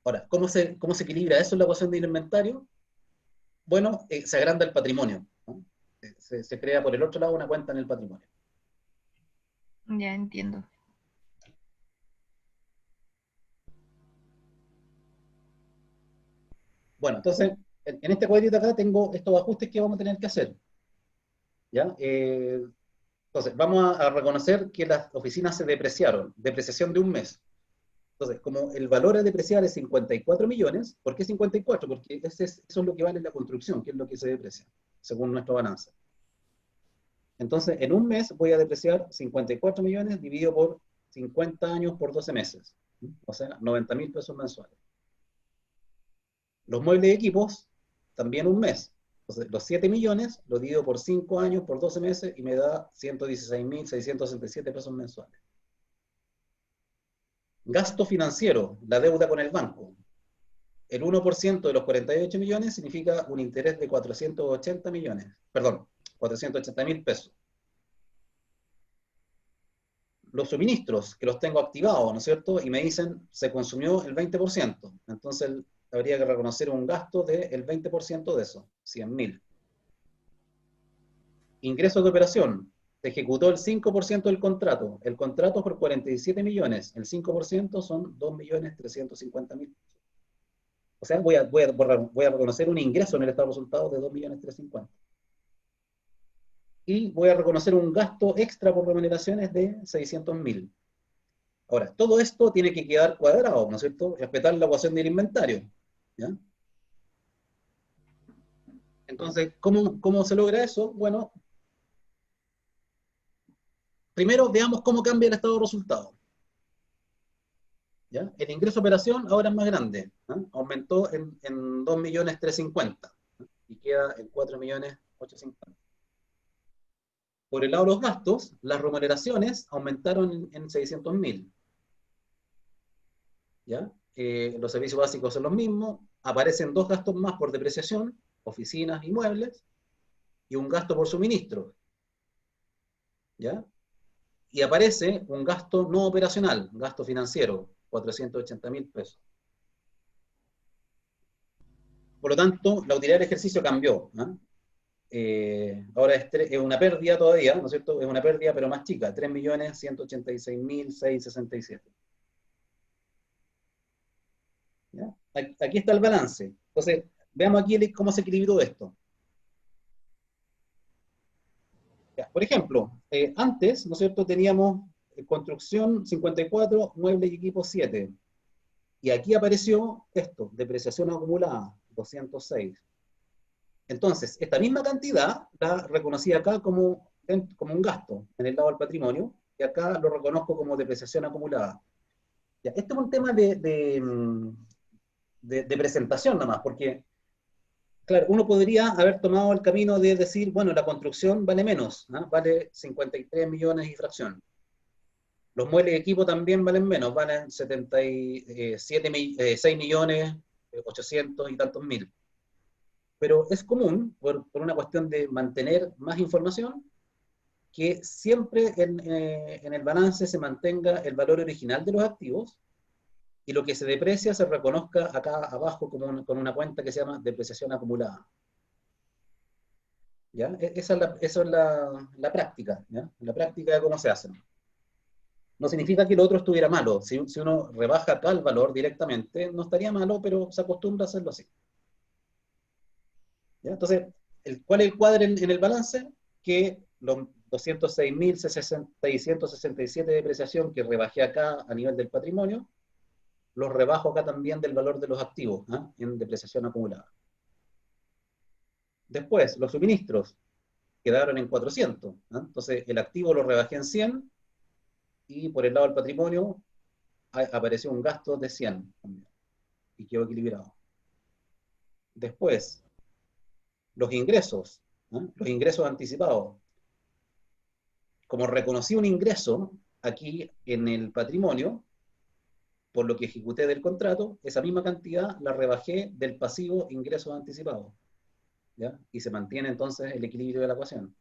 Ahora, cómo se equilibra eso en la ecuación del inventario? Bueno, se agranda el patrimonio, ¿no? Se crea por el otro lado una cuenta en el patrimonio. ya entiendo. Bueno, entonces, en este cuadrito acá tengo estos ajustes que vamos a tener que hacer. ¿Ya? Entonces, vamos a reconocer que las oficinas se depreciaron, depreciación de un mes. Entonces, como el valor a depreciar es 54 millones, ¿por qué 54? Porque eso es lo que vale la construcción, que es lo que se deprecia, según nuestra balanza. Entonces, en un mes voy a depreciar 54 millones dividido por 50 años por 12 meses. O sea, 90.000 pesos mensuales. Los muebles y equipos, también un mes. Entonces, los 7 millones lo divido por 5 años por 12 meses y me da 116.667 pesos mensuales. Gasto financiero, la deuda con el banco. El 1% de los 48 millones significa un interés de 480 millones, perdón, 480.000 pesos. Los suministros, que los tengo activados, ¿no es cierto? Y me dicen, se consumió el 20%. Entonces habría que reconocer un gasto del 20% de eso, 100.000. Ingresos de operación, se ejecutó el 5% del contrato. El contrato por 47 millones, el 5% son 2.350.000. O sea, voy a reconocer un ingreso en el estado de resultados de 2.350.000. Y voy a reconocer un gasto extra por remuneraciones de 600.000. Ahora, todo esto tiene que quedar cuadrado, ¿no es cierto? Respetar la ecuación del inventario, ¿ya? Entonces, ¿cómo se logra eso? Bueno, primero veamos cómo cambia el estado de resultado. ¿Ya? El ingreso de operación ahora es más grande, ¿no? Aumentó en 2.350.000 y queda en 4.850.000. Por el lado de los gastos, las remuneraciones aumentaron en 600.000. ¿Ya? Los servicios básicos son los mismos, aparecen dos gastos más por depreciación, oficinas y muebles, y un gasto por suministro. ¿Ya? Y aparece un gasto no operacional, gasto financiero, 480.000 pesos. Por lo tanto, la utilidad del ejercicio cambió, ¿no? Ahora es una pérdida todavía, ¿no es cierto? Es una pérdida, pero más chica, 3.186.667. ¿Ya? Aquí está el balance. Entonces, veamos aquí cómo se equilibró esto. Ya, por ejemplo, antes, ¿no es cierto?, teníamos construcción 54, muebles y equipos 7. Y aquí apareció esto, depreciación acumulada, 206. Entonces, esta misma cantidad la reconocí acá como un gasto en el lado del patrimonio, y acá lo reconozco como depreciación acumulada. Ya, este es un tema de presentación nomás, porque, claro, uno podría haber tomado el camino de decir, bueno, la construcción vale menos, ¿no? Vale 53 millones y fracción. Los muebles y equipo también valen menos, valen 6 millones 800 y tantos mil. Pero es común, por una cuestión de mantener más información, que siempre en el balance se mantenga el valor original de los activos y lo que se deprecia se reconozca acá abajo con una cuenta que se llama depreciación acumulada. ¿Ya? Esa es la práctica, ¿ya? La práctica de cómo se hace. No significa que lo otro estuviera malo. Si uno rebaja acá el valor directamente, no estaría malo, pero se acostumbra a hacerlo así. ¿Ya? Entonces, ¿cuál es el cuadro en el balance? Que los 206.667 de depreciación que rebajé acá a nivel del patrimonio, los rebajo acá también del valor de los activos, ¿eh? En depreciación acumulada. Después, los suministros quedaron en 400. ¿Eh? Entonces, el activo lo rebajé en 100 y por el lado del patrimonio apareció un gasto de 100 también, y quedó equilibrado. Después, los ingresos, ¿eh? Los ingresos anticipados. Como reconocí un ingreso aquí en el patrimonio, por lo que ejecuté del contrato, esa misma cantidad la rebajé del pasivo ingresos anticipados. ¿Ya? Y se mantiene entonces el equilibrio de la ecuación.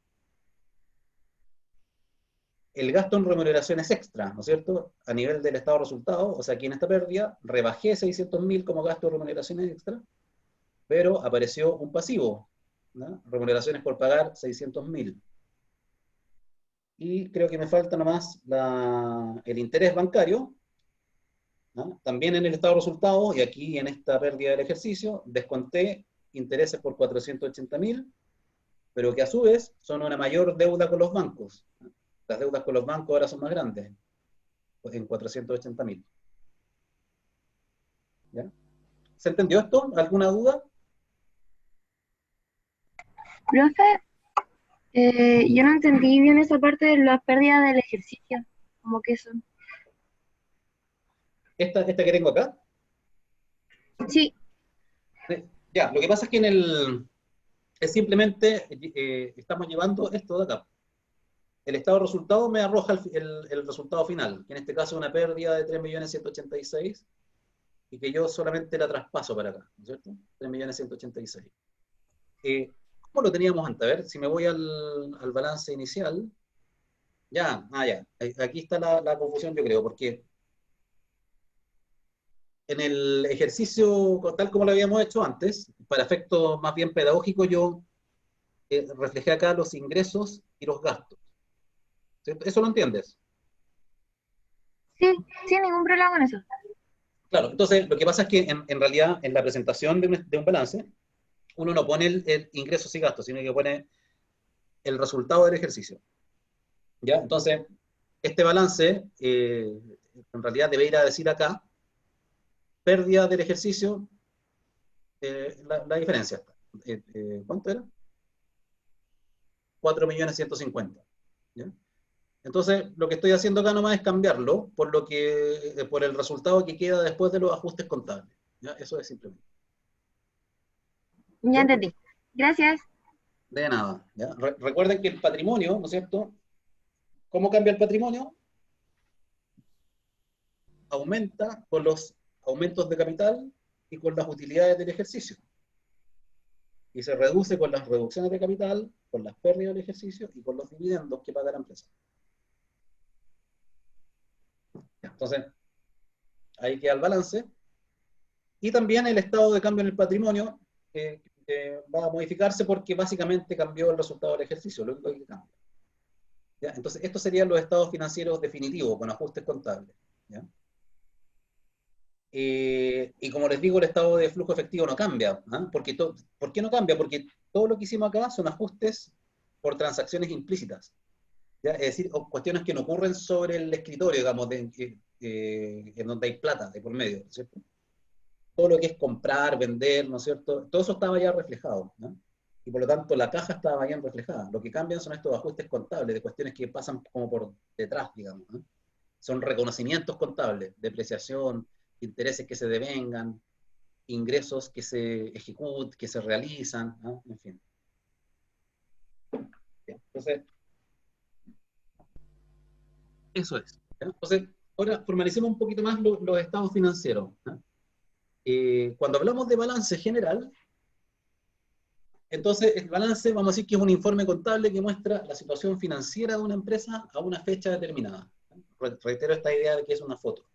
El gasto en remuneraciones extra, ¿no es cierto? A nivel del estado de resultados, o sea, aquí en esta pérdida, rebajé 600.000 como gasto de remuneraciones extra, pero apareció un pasivo, ¿no? Remuneraciones por pagar 600.000. Y creo que me falta nomás el interés bancario, ¿no? También en el estado de resultados, y aquí en esta pérdida del ejercicio, desconté intereses por 480.000, pero que a su vez son una mayor deuda con los bancos. Las deudas con los bancos ahora son más grandes, en 480.000. ¿Ya? ¿Se entendió esto? ¿Alguna duda? Profe, yo no entendí bien esa parte de las pérdidas del ejercicio, como que son. ¿Esta que tengo acá? Sí, Ya, lo que pasa es que es simplemente, estamos llevando esto de acá. El estado de resultado me arroja el resultado final, que en este caso es una pérdida de 3.186.000, y que yo solamente la traspaso para acá, ¿no es cierto? 3.186.000. ¿Cómo lo teníamos antes? A ver, si me voy al balance inicial. Ya. Aquí está la confusión, yo creo, porque en el ejercicio, tal como lo habíamos hecho antes, para efectos más bien pedagógicos, yo reflejé acá los ingresos y los gastos. ¿Cierto? ¿Eso lo entiendes? sí, sin ningún problema con eso. Claro, entonces lo que pasa es que en realidad en la presentación de un balance, uno no pone el ingresos y gastos, sino que pone el resultado del ejercicio. ¿Ya? Entonces, este balance en realidad debe ir a decir acá, pérdida del ejercicio, la diferencia está. ¿cuánto era? 4.150.000. ¿Ya? Entonces, lo que estoy haciendo acá nomás es cambiarlo por el resultado que queda después de los ajustes contables. ¿Ya? Eso es simplemente. Ya ¿Ya? entendí. Gracias. De nada. ¿Ya? Recuerden que el patrimonio, ¿no es cierto? ¿Cómo cambia el patrimonio? Aumenta con los aumentos de capital y con las utilidades del ejercicio. Y se reduce con las reducciones de capital, con las pérdidas del ejercicio y con los dividendos que paga la empresa. Entonces, ahí queda el balance. Y también el estado de cambio en el patrimonio va a modificarse porque básicamente cambió el resultado del ejercicio, lo único que cambia. ¿Ya? Entonces, estos serían los estados financieros definitivos con ajustes contables. ¿Ya? Y como les digo, el estado de flujo efectivo no cambia. ¿Ah? ¿Por qué no cambia? Porque todo lo que hicimos acá son ajustes por transacciones implícitas. ¿Ya? Es decir, cuestiones que no ocurren sobre el escritorio, digamos, en donde hay plata de por medio, ¿cierto? Todo lo que es comprar, vender, ¿no es cierto? Todo eso estaba ya reflejado, ¿no? Y por lo tanto la caja estaba bien reflejada. Lo que cambian son estos ajustes contables de cuestiones que pasan como por detrás, digamos, ¿no? Son reconocimientos contables, depreciación, intereses que se devengan, ingresos que se ejecutan, que se realizan, ¿no? En fin. Bien, entonces, eso es. ¿Ya? Entonces, ahora formalicemos un poquito más los estados financieros, ¿no? Cuando hablamos de balance general, entonces el balance, vamos a decir que es un informe contable que muestra la situación financiera de una empresa a una fecha determinada. Reitero esta idea de que es una foto.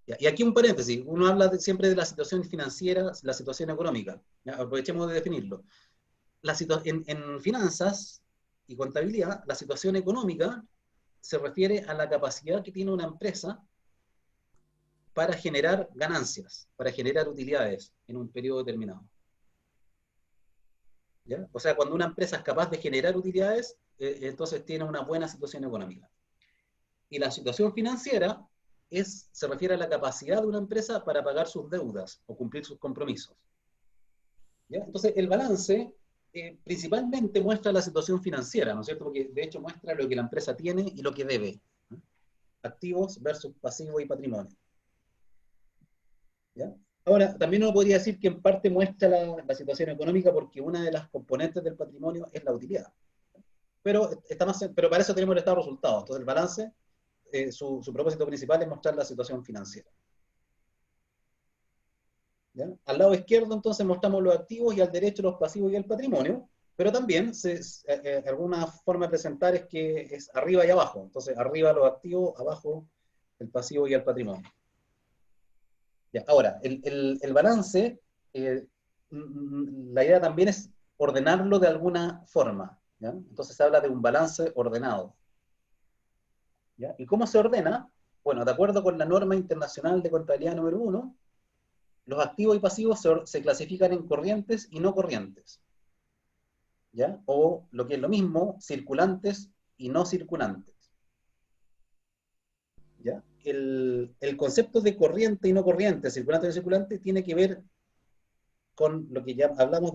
Y aquí un paréntesis, uno habla siempre de la situación financiera, la situación económica. ¿Ya? Aprovechemos de definirlo. En finanzas y contabilidad, la situación económica se refiere a la capacidad que tiene una empresa para generar ganancias, para generar utilidades en un periodo determinado. ¿Ya? O sea, cuando una empresa es capaz de generar utilidades, entonces tiene una buena situación económica. Y la situación financiera se refiere a la capacidad de una empresa para pagar sus deudas o cumplir sus compromisos. ¿Ya? Entonces, el balance principalmente muestra la situación financiera, ¿no es cierto? Porque de hecho muestra lo que la empresa tiene y lo que debe. ¿No? Activos versus pasivos y patrimonio. ¿Ya? Ahora, también uno podría decir que en parte muestra la situación económica porque una de las componentes del patrimonio es la utilidad. Pero para eso tenemos el estado de resultados. Entonces el balance, su propósito principal es mostrar la situación financiera. ¿Ya? Al lado izquierdo entonces mostramos los activos y al derecho los pasivos y el patrimonio, pero también alguna forma de presentar es que es arriba y abajo. Entonces arriba los activos, abajo el pasivo y el patrimonio. Ya, ahora, el balance, la idea también es ordenarlo de alguna forma. ¿Ya? Entonces se habla de un balance ordenado. ¿Ya? ¿Y cómo se ordena? Bueno, de acuerdo con la norma internacional de contabilidad número 1, los activos y pasivos se clasifican en corrientes y no corrientes. ¿Ya? O lo que es lo mismo, circulantes y no circulantes. ¿Ya? El concepto de corriente y no corriente, circulante y no circulante, tiene que ver con lo que ya hablamos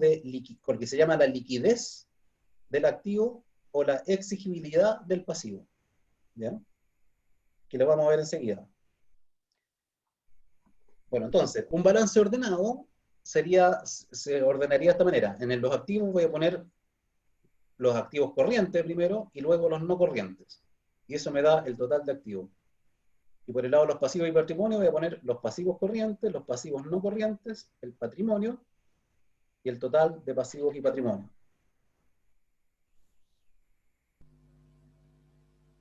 con lo que se llama la liquidez del activo o la exigibilidad del pasivo. ¿Ya? Que lo vamos a ver enseguida. Bueno, entonces, un balance ordenado se ordenaría de esta manera. En los activos voy a poner los activos corrientes primero y luego los no corrientes. Y eso me da el total de activos. Y por el lado de los pasivos y patrimonio voy a poner los pasivos corrientes, los pasivos no corrientes, el patrimonio y el total de pasivos y patrimonio.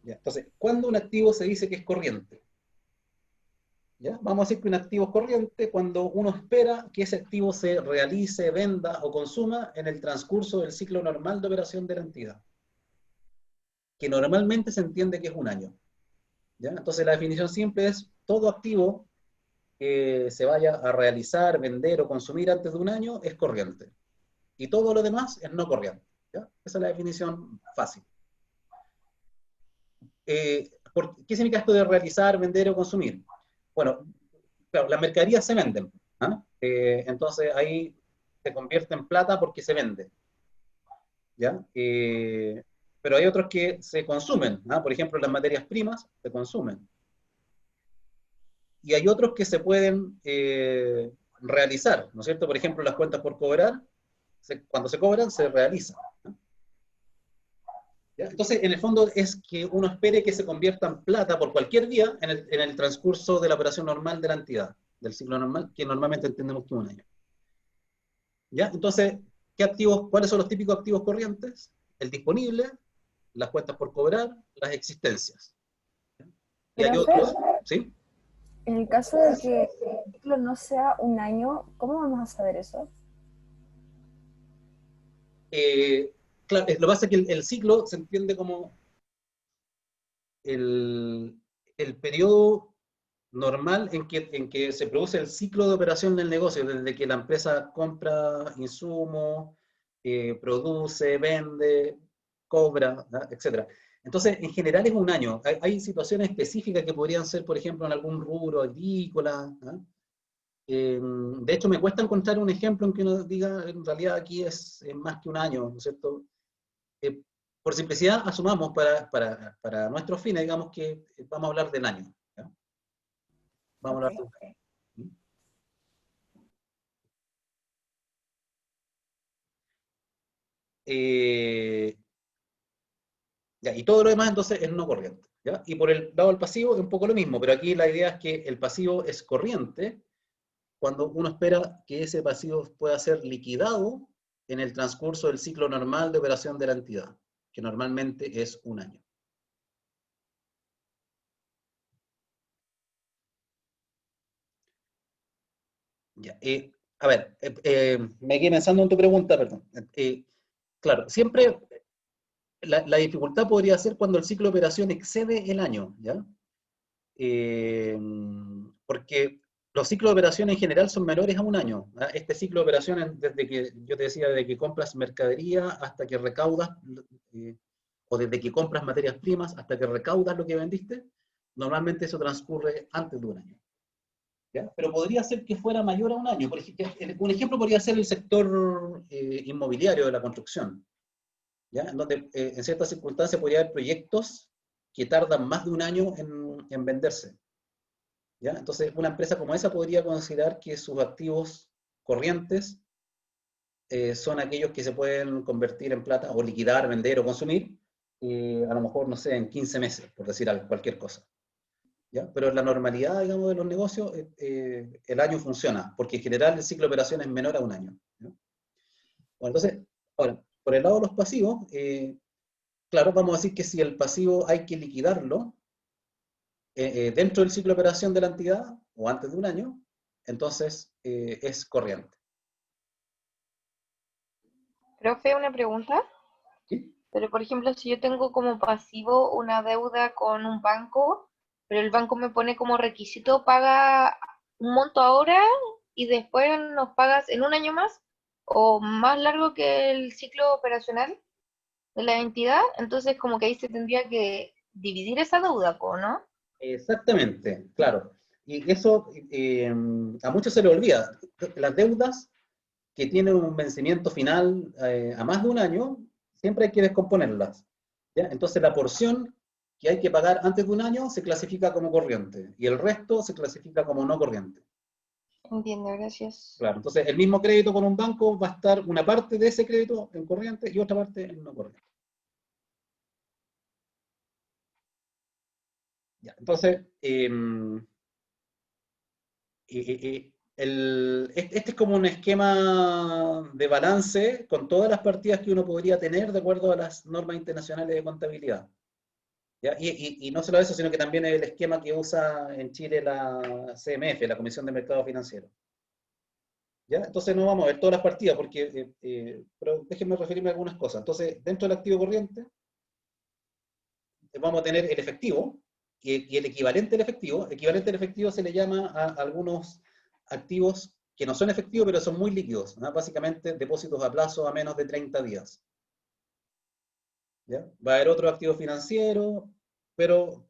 ¿Ya? Entonces, ¿cuándo un activo se dice que es corriente? ¿Ya? Vamos a decir que un activo es corriente cuando uno espera que ese activo se realice, venda o consuma en el transcurso del ciclo normal de operación de la entidad, que normalmente se entiende que es un año. ¿Ya? Entonces la definición simple es todo activo que se vaya a realizar, vender o consumir antes de un año es corriente. Y todo lo demás es no corriente. ¿Ya? Esa es la definición fácil. ¿Qué significa esto de realizar, vender o consumir? Bueno, claro, las mercaderías se venden. ¿Ah? Entonces ahí se convierte en plata porque se vende, ¿ya? Pero hay otros que se consumen, ¿no? Por ejemplo, las materias primas se consumen. Y hay otros que se pueden realizar, ¿no es cierto? Por ejemplo, las cuentas por cobrar, cuando se cobran, se realizan, ¿no? ¿Ya? Entonces, en el fondo es que uno espere que se convierta en plata por cualquier vía en el transcurso de la operación normal de la entidad, del ciclo normal, que normalmente entendemos que es un año. ¿Ya? Entonces, ¿qué activos, cuáles son los típicos activos corrientes? El disponible, las cuentas por cobrar, las existencias. Y hay Profe, otros, ¿sí? en el caso de que el ciclo no sea un año, ¿cómo vamos a saber eso? Claro, lo que pasa es que el ciclo se entiende como el periodo normal en que se produce el ciclo de operación del negocio, desde que la empresa compra insumos, produce, vende, cobra, ¿no? Etcétera. Entonces, en general es un año. Hay situaciones específicas que podrían ser, por ejemplo, en algún rubro agrícola, ¿no? De hecho, me cuesta encontrar un ejemplo en que uno diga, en realidad aquí es más que un año, ¿no es cierto? Eh, por simplicidad, asumamos para nuestros fines, digamos que vamos a hablar del año, ¿ya? Vamos a hablar de un año. Ya, y todo lo demás entonces es no corriente, ¿ya? Y por el lado del pasivo es un poco lo mismo, pero aquí la idea es que el pasivo es corriente cuando uno espera que ese pasivo pueda ser liquidado en el transcurso del ciclo normal de operación de la entidad, que normalmente es un año. Ya, a ver, me quedé pensando en tu pregunta, perdón. Claro, siempre la dificultad podría ser cuando el ciclo de operación excede el año, ¿ya? Porque los ciclos de operación en general son menores a un año, ¿ah? Este ciclo de operaciones, desde que yo te decía, desde que compras mercadería hasta que recaudas, o desde que compras materias primas hasta que recaudas lo que vendiste, normalmente eso transcurre antes de un año, ¿ya? Pero podría ser que fuera mayor a un año. Por ejemplo, un ejemplo podría ser el sector inmobiliario de la construcción, ¿ya? En donde en ciertas circunstancias podría haber proyectos que tardan más de un año en venderse, ¿ya? Entonces, una empresa como esa podría considerar que sus activos corrientes son aquellos que se pueden convertir en plata o liquidar, vender o consumir, a lo mejor, no sé, en 15 meses, por decir algo, cualquier cosa, ¿ya? Pero en la normalidad, digamos, de los negocios, el año funciona, porque en general el ciclo de operación es menor a un año, ¿no? Bueno, entonces, ahora, por el lado de los pasivos, claro, vamos a decir que si el pasivo hay que liquidarlo dentro del ciclo de operación de la entidad, o antes de un año, entonces es corriente. Profe, una pregunta. ¿Sí? Pero, por ejemplo, si yo tengo como pasivo una deuda con un banco, pero el banco me pone como requisito, paga un monto ahora y después nos pagas en un año más o más largo que el ciclo operacional de la entidad, entonces como que ahí se tendría que dividir esa deuda, ¿no? Exactamente, claro. Y eso a muchos se le olvida. Las deudas que tienen un vencimiento final a más de un año, siempre hay que descomponerlas, ¿ya? Entonces la porción que hay que pagar antes de un año se clasifica como corriente y el resto se clasifica como no corriente. Entiendo, gracias. Claro, entonces el mismo crédito con un banco va a estar una parte de ese crédito en corriente y otra parte en no corriente. Ya, entonces, este es como un esquema de balance con todas las partidas que uno podría tener de acuerdo a las normas internacionales de contabilidad, ¿ya? Y no solo eso, sino que también es el esquema que usa en Chile la CMF, la Comisión de Mercado Financiero, ¿ya? Entonces no vamos a ver todas las partidas, porque, pero déjenme referirme a algunas cosas. Entonces, dentro del activo corriente, vamos a tener el efectivo, y el equivalente al efectivo. Equivalente al efectivo se le llama a algunos activos que no son efectivos, pero son muy líquidos, ¿no? Básicamente depósitos a plazo a menos de 30 días. ¿Ya? Va a haber otro activo financiero, pero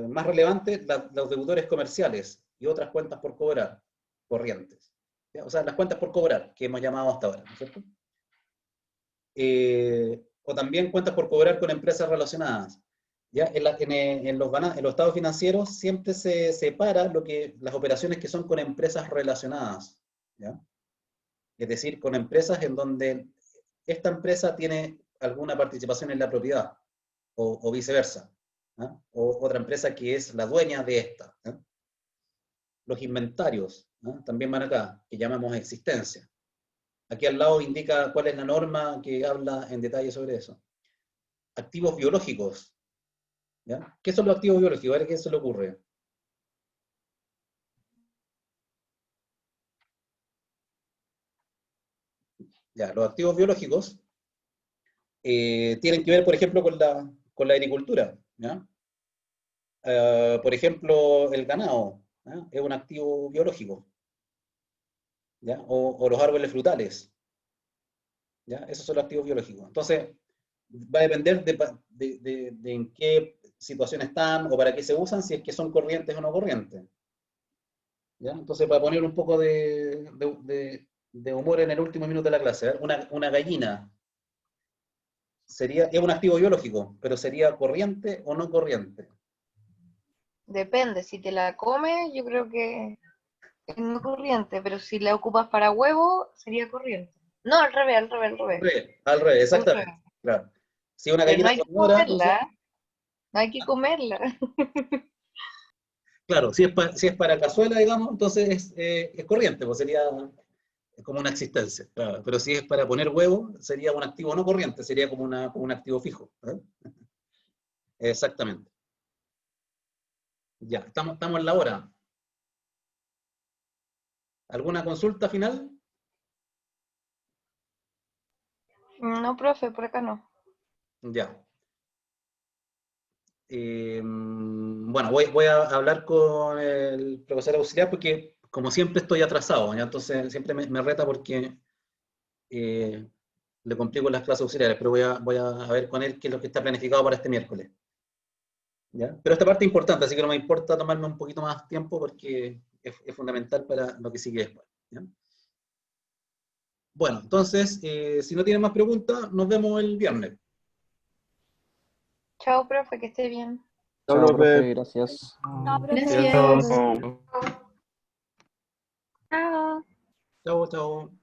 más relevante, los deudores comerciales y otras cuentas por cobrar, corrientes. ¿ya? O sea, las cuentas por cobrar, que hemos llamado hasta ahora, ¿no es cierto? O también cuentas por cobrar con empresas relacionadas. ¿Ya? En los estados financieros siempre se separa las operaciones que son con empresas relacionadas. ¿Ya? Es decir, con empresas en donde esta empresa tiene alguna participación en la propiedad, o viceversa, ¿ya? O otra empresa que es la dueña de esta. ¿Ya? Los inventarios, ¿ya? También van acá, que llamamos existencia. Aquí al lado indica cuál es la norma que habla en detalle sobre eso. Activos biológicos. ¿Ya? ¿Qué son los activos biológicos? A ver qué se le ocurre. Ya, los activos biológicos tienen que ver, por ejemplo, con la agricultura. ¿Ya? Por ejemplo, el ganado, ¿ya? Es un activo biológico. ¿Ya? O los árboles frutales. ¿Ya? Esos son los activos biológicos. Entonces, va a depender de en qué situación están o para qué se usan, si es que son corrientes o no corrientes. ¿Ya? Entonces, para poner un poco de humor en el último minuto de la clase, ¿eh? Una gallina es un activo biológico, pero ¿sería corriente o no corriente? Depende, si te la comes, yo creo que es no corriente, pero si la ocupas para huevo, sería corriente. No, al revés, al revés, al revés. Al revés, Al exactamente. revés. Claro. Si es una Pero no gallina hay que sonora, entonces, comerla, no hay que comerla. claro, si es para cazuela, digamos, entonces es corriente, pues sería como una existencia. Claro. Pero si es para poner huevo, sería un activo no corriente, sería como un activo fijo. ¿Eh? Exactamente. Ya, estamos en la hora. ¿Alguna consulta final? No, profe, por acá no. Ya. Bueno, voy a hablar con el profesor auxiliar porque, como siempre, estoy atrasado, ¿ya? Entonces siempre me reta porque le complico las clases auxiliares, pero voy a ver con él qué es lo que está planificado para este miércoles. ¿Ya? Pero esta parte es importante, así que no me importa tomarme un poquito más tiempo porque es fundamental para lo que sigue después. ¿Ya? Bueno, entonces, si no tienen más preguntas, nos vemos el viernes. Chao, profe, que esté bien. Chao, Chao, profe, profe. gracias. No, profe. Gracias. Chao. Chao. Chao, chao.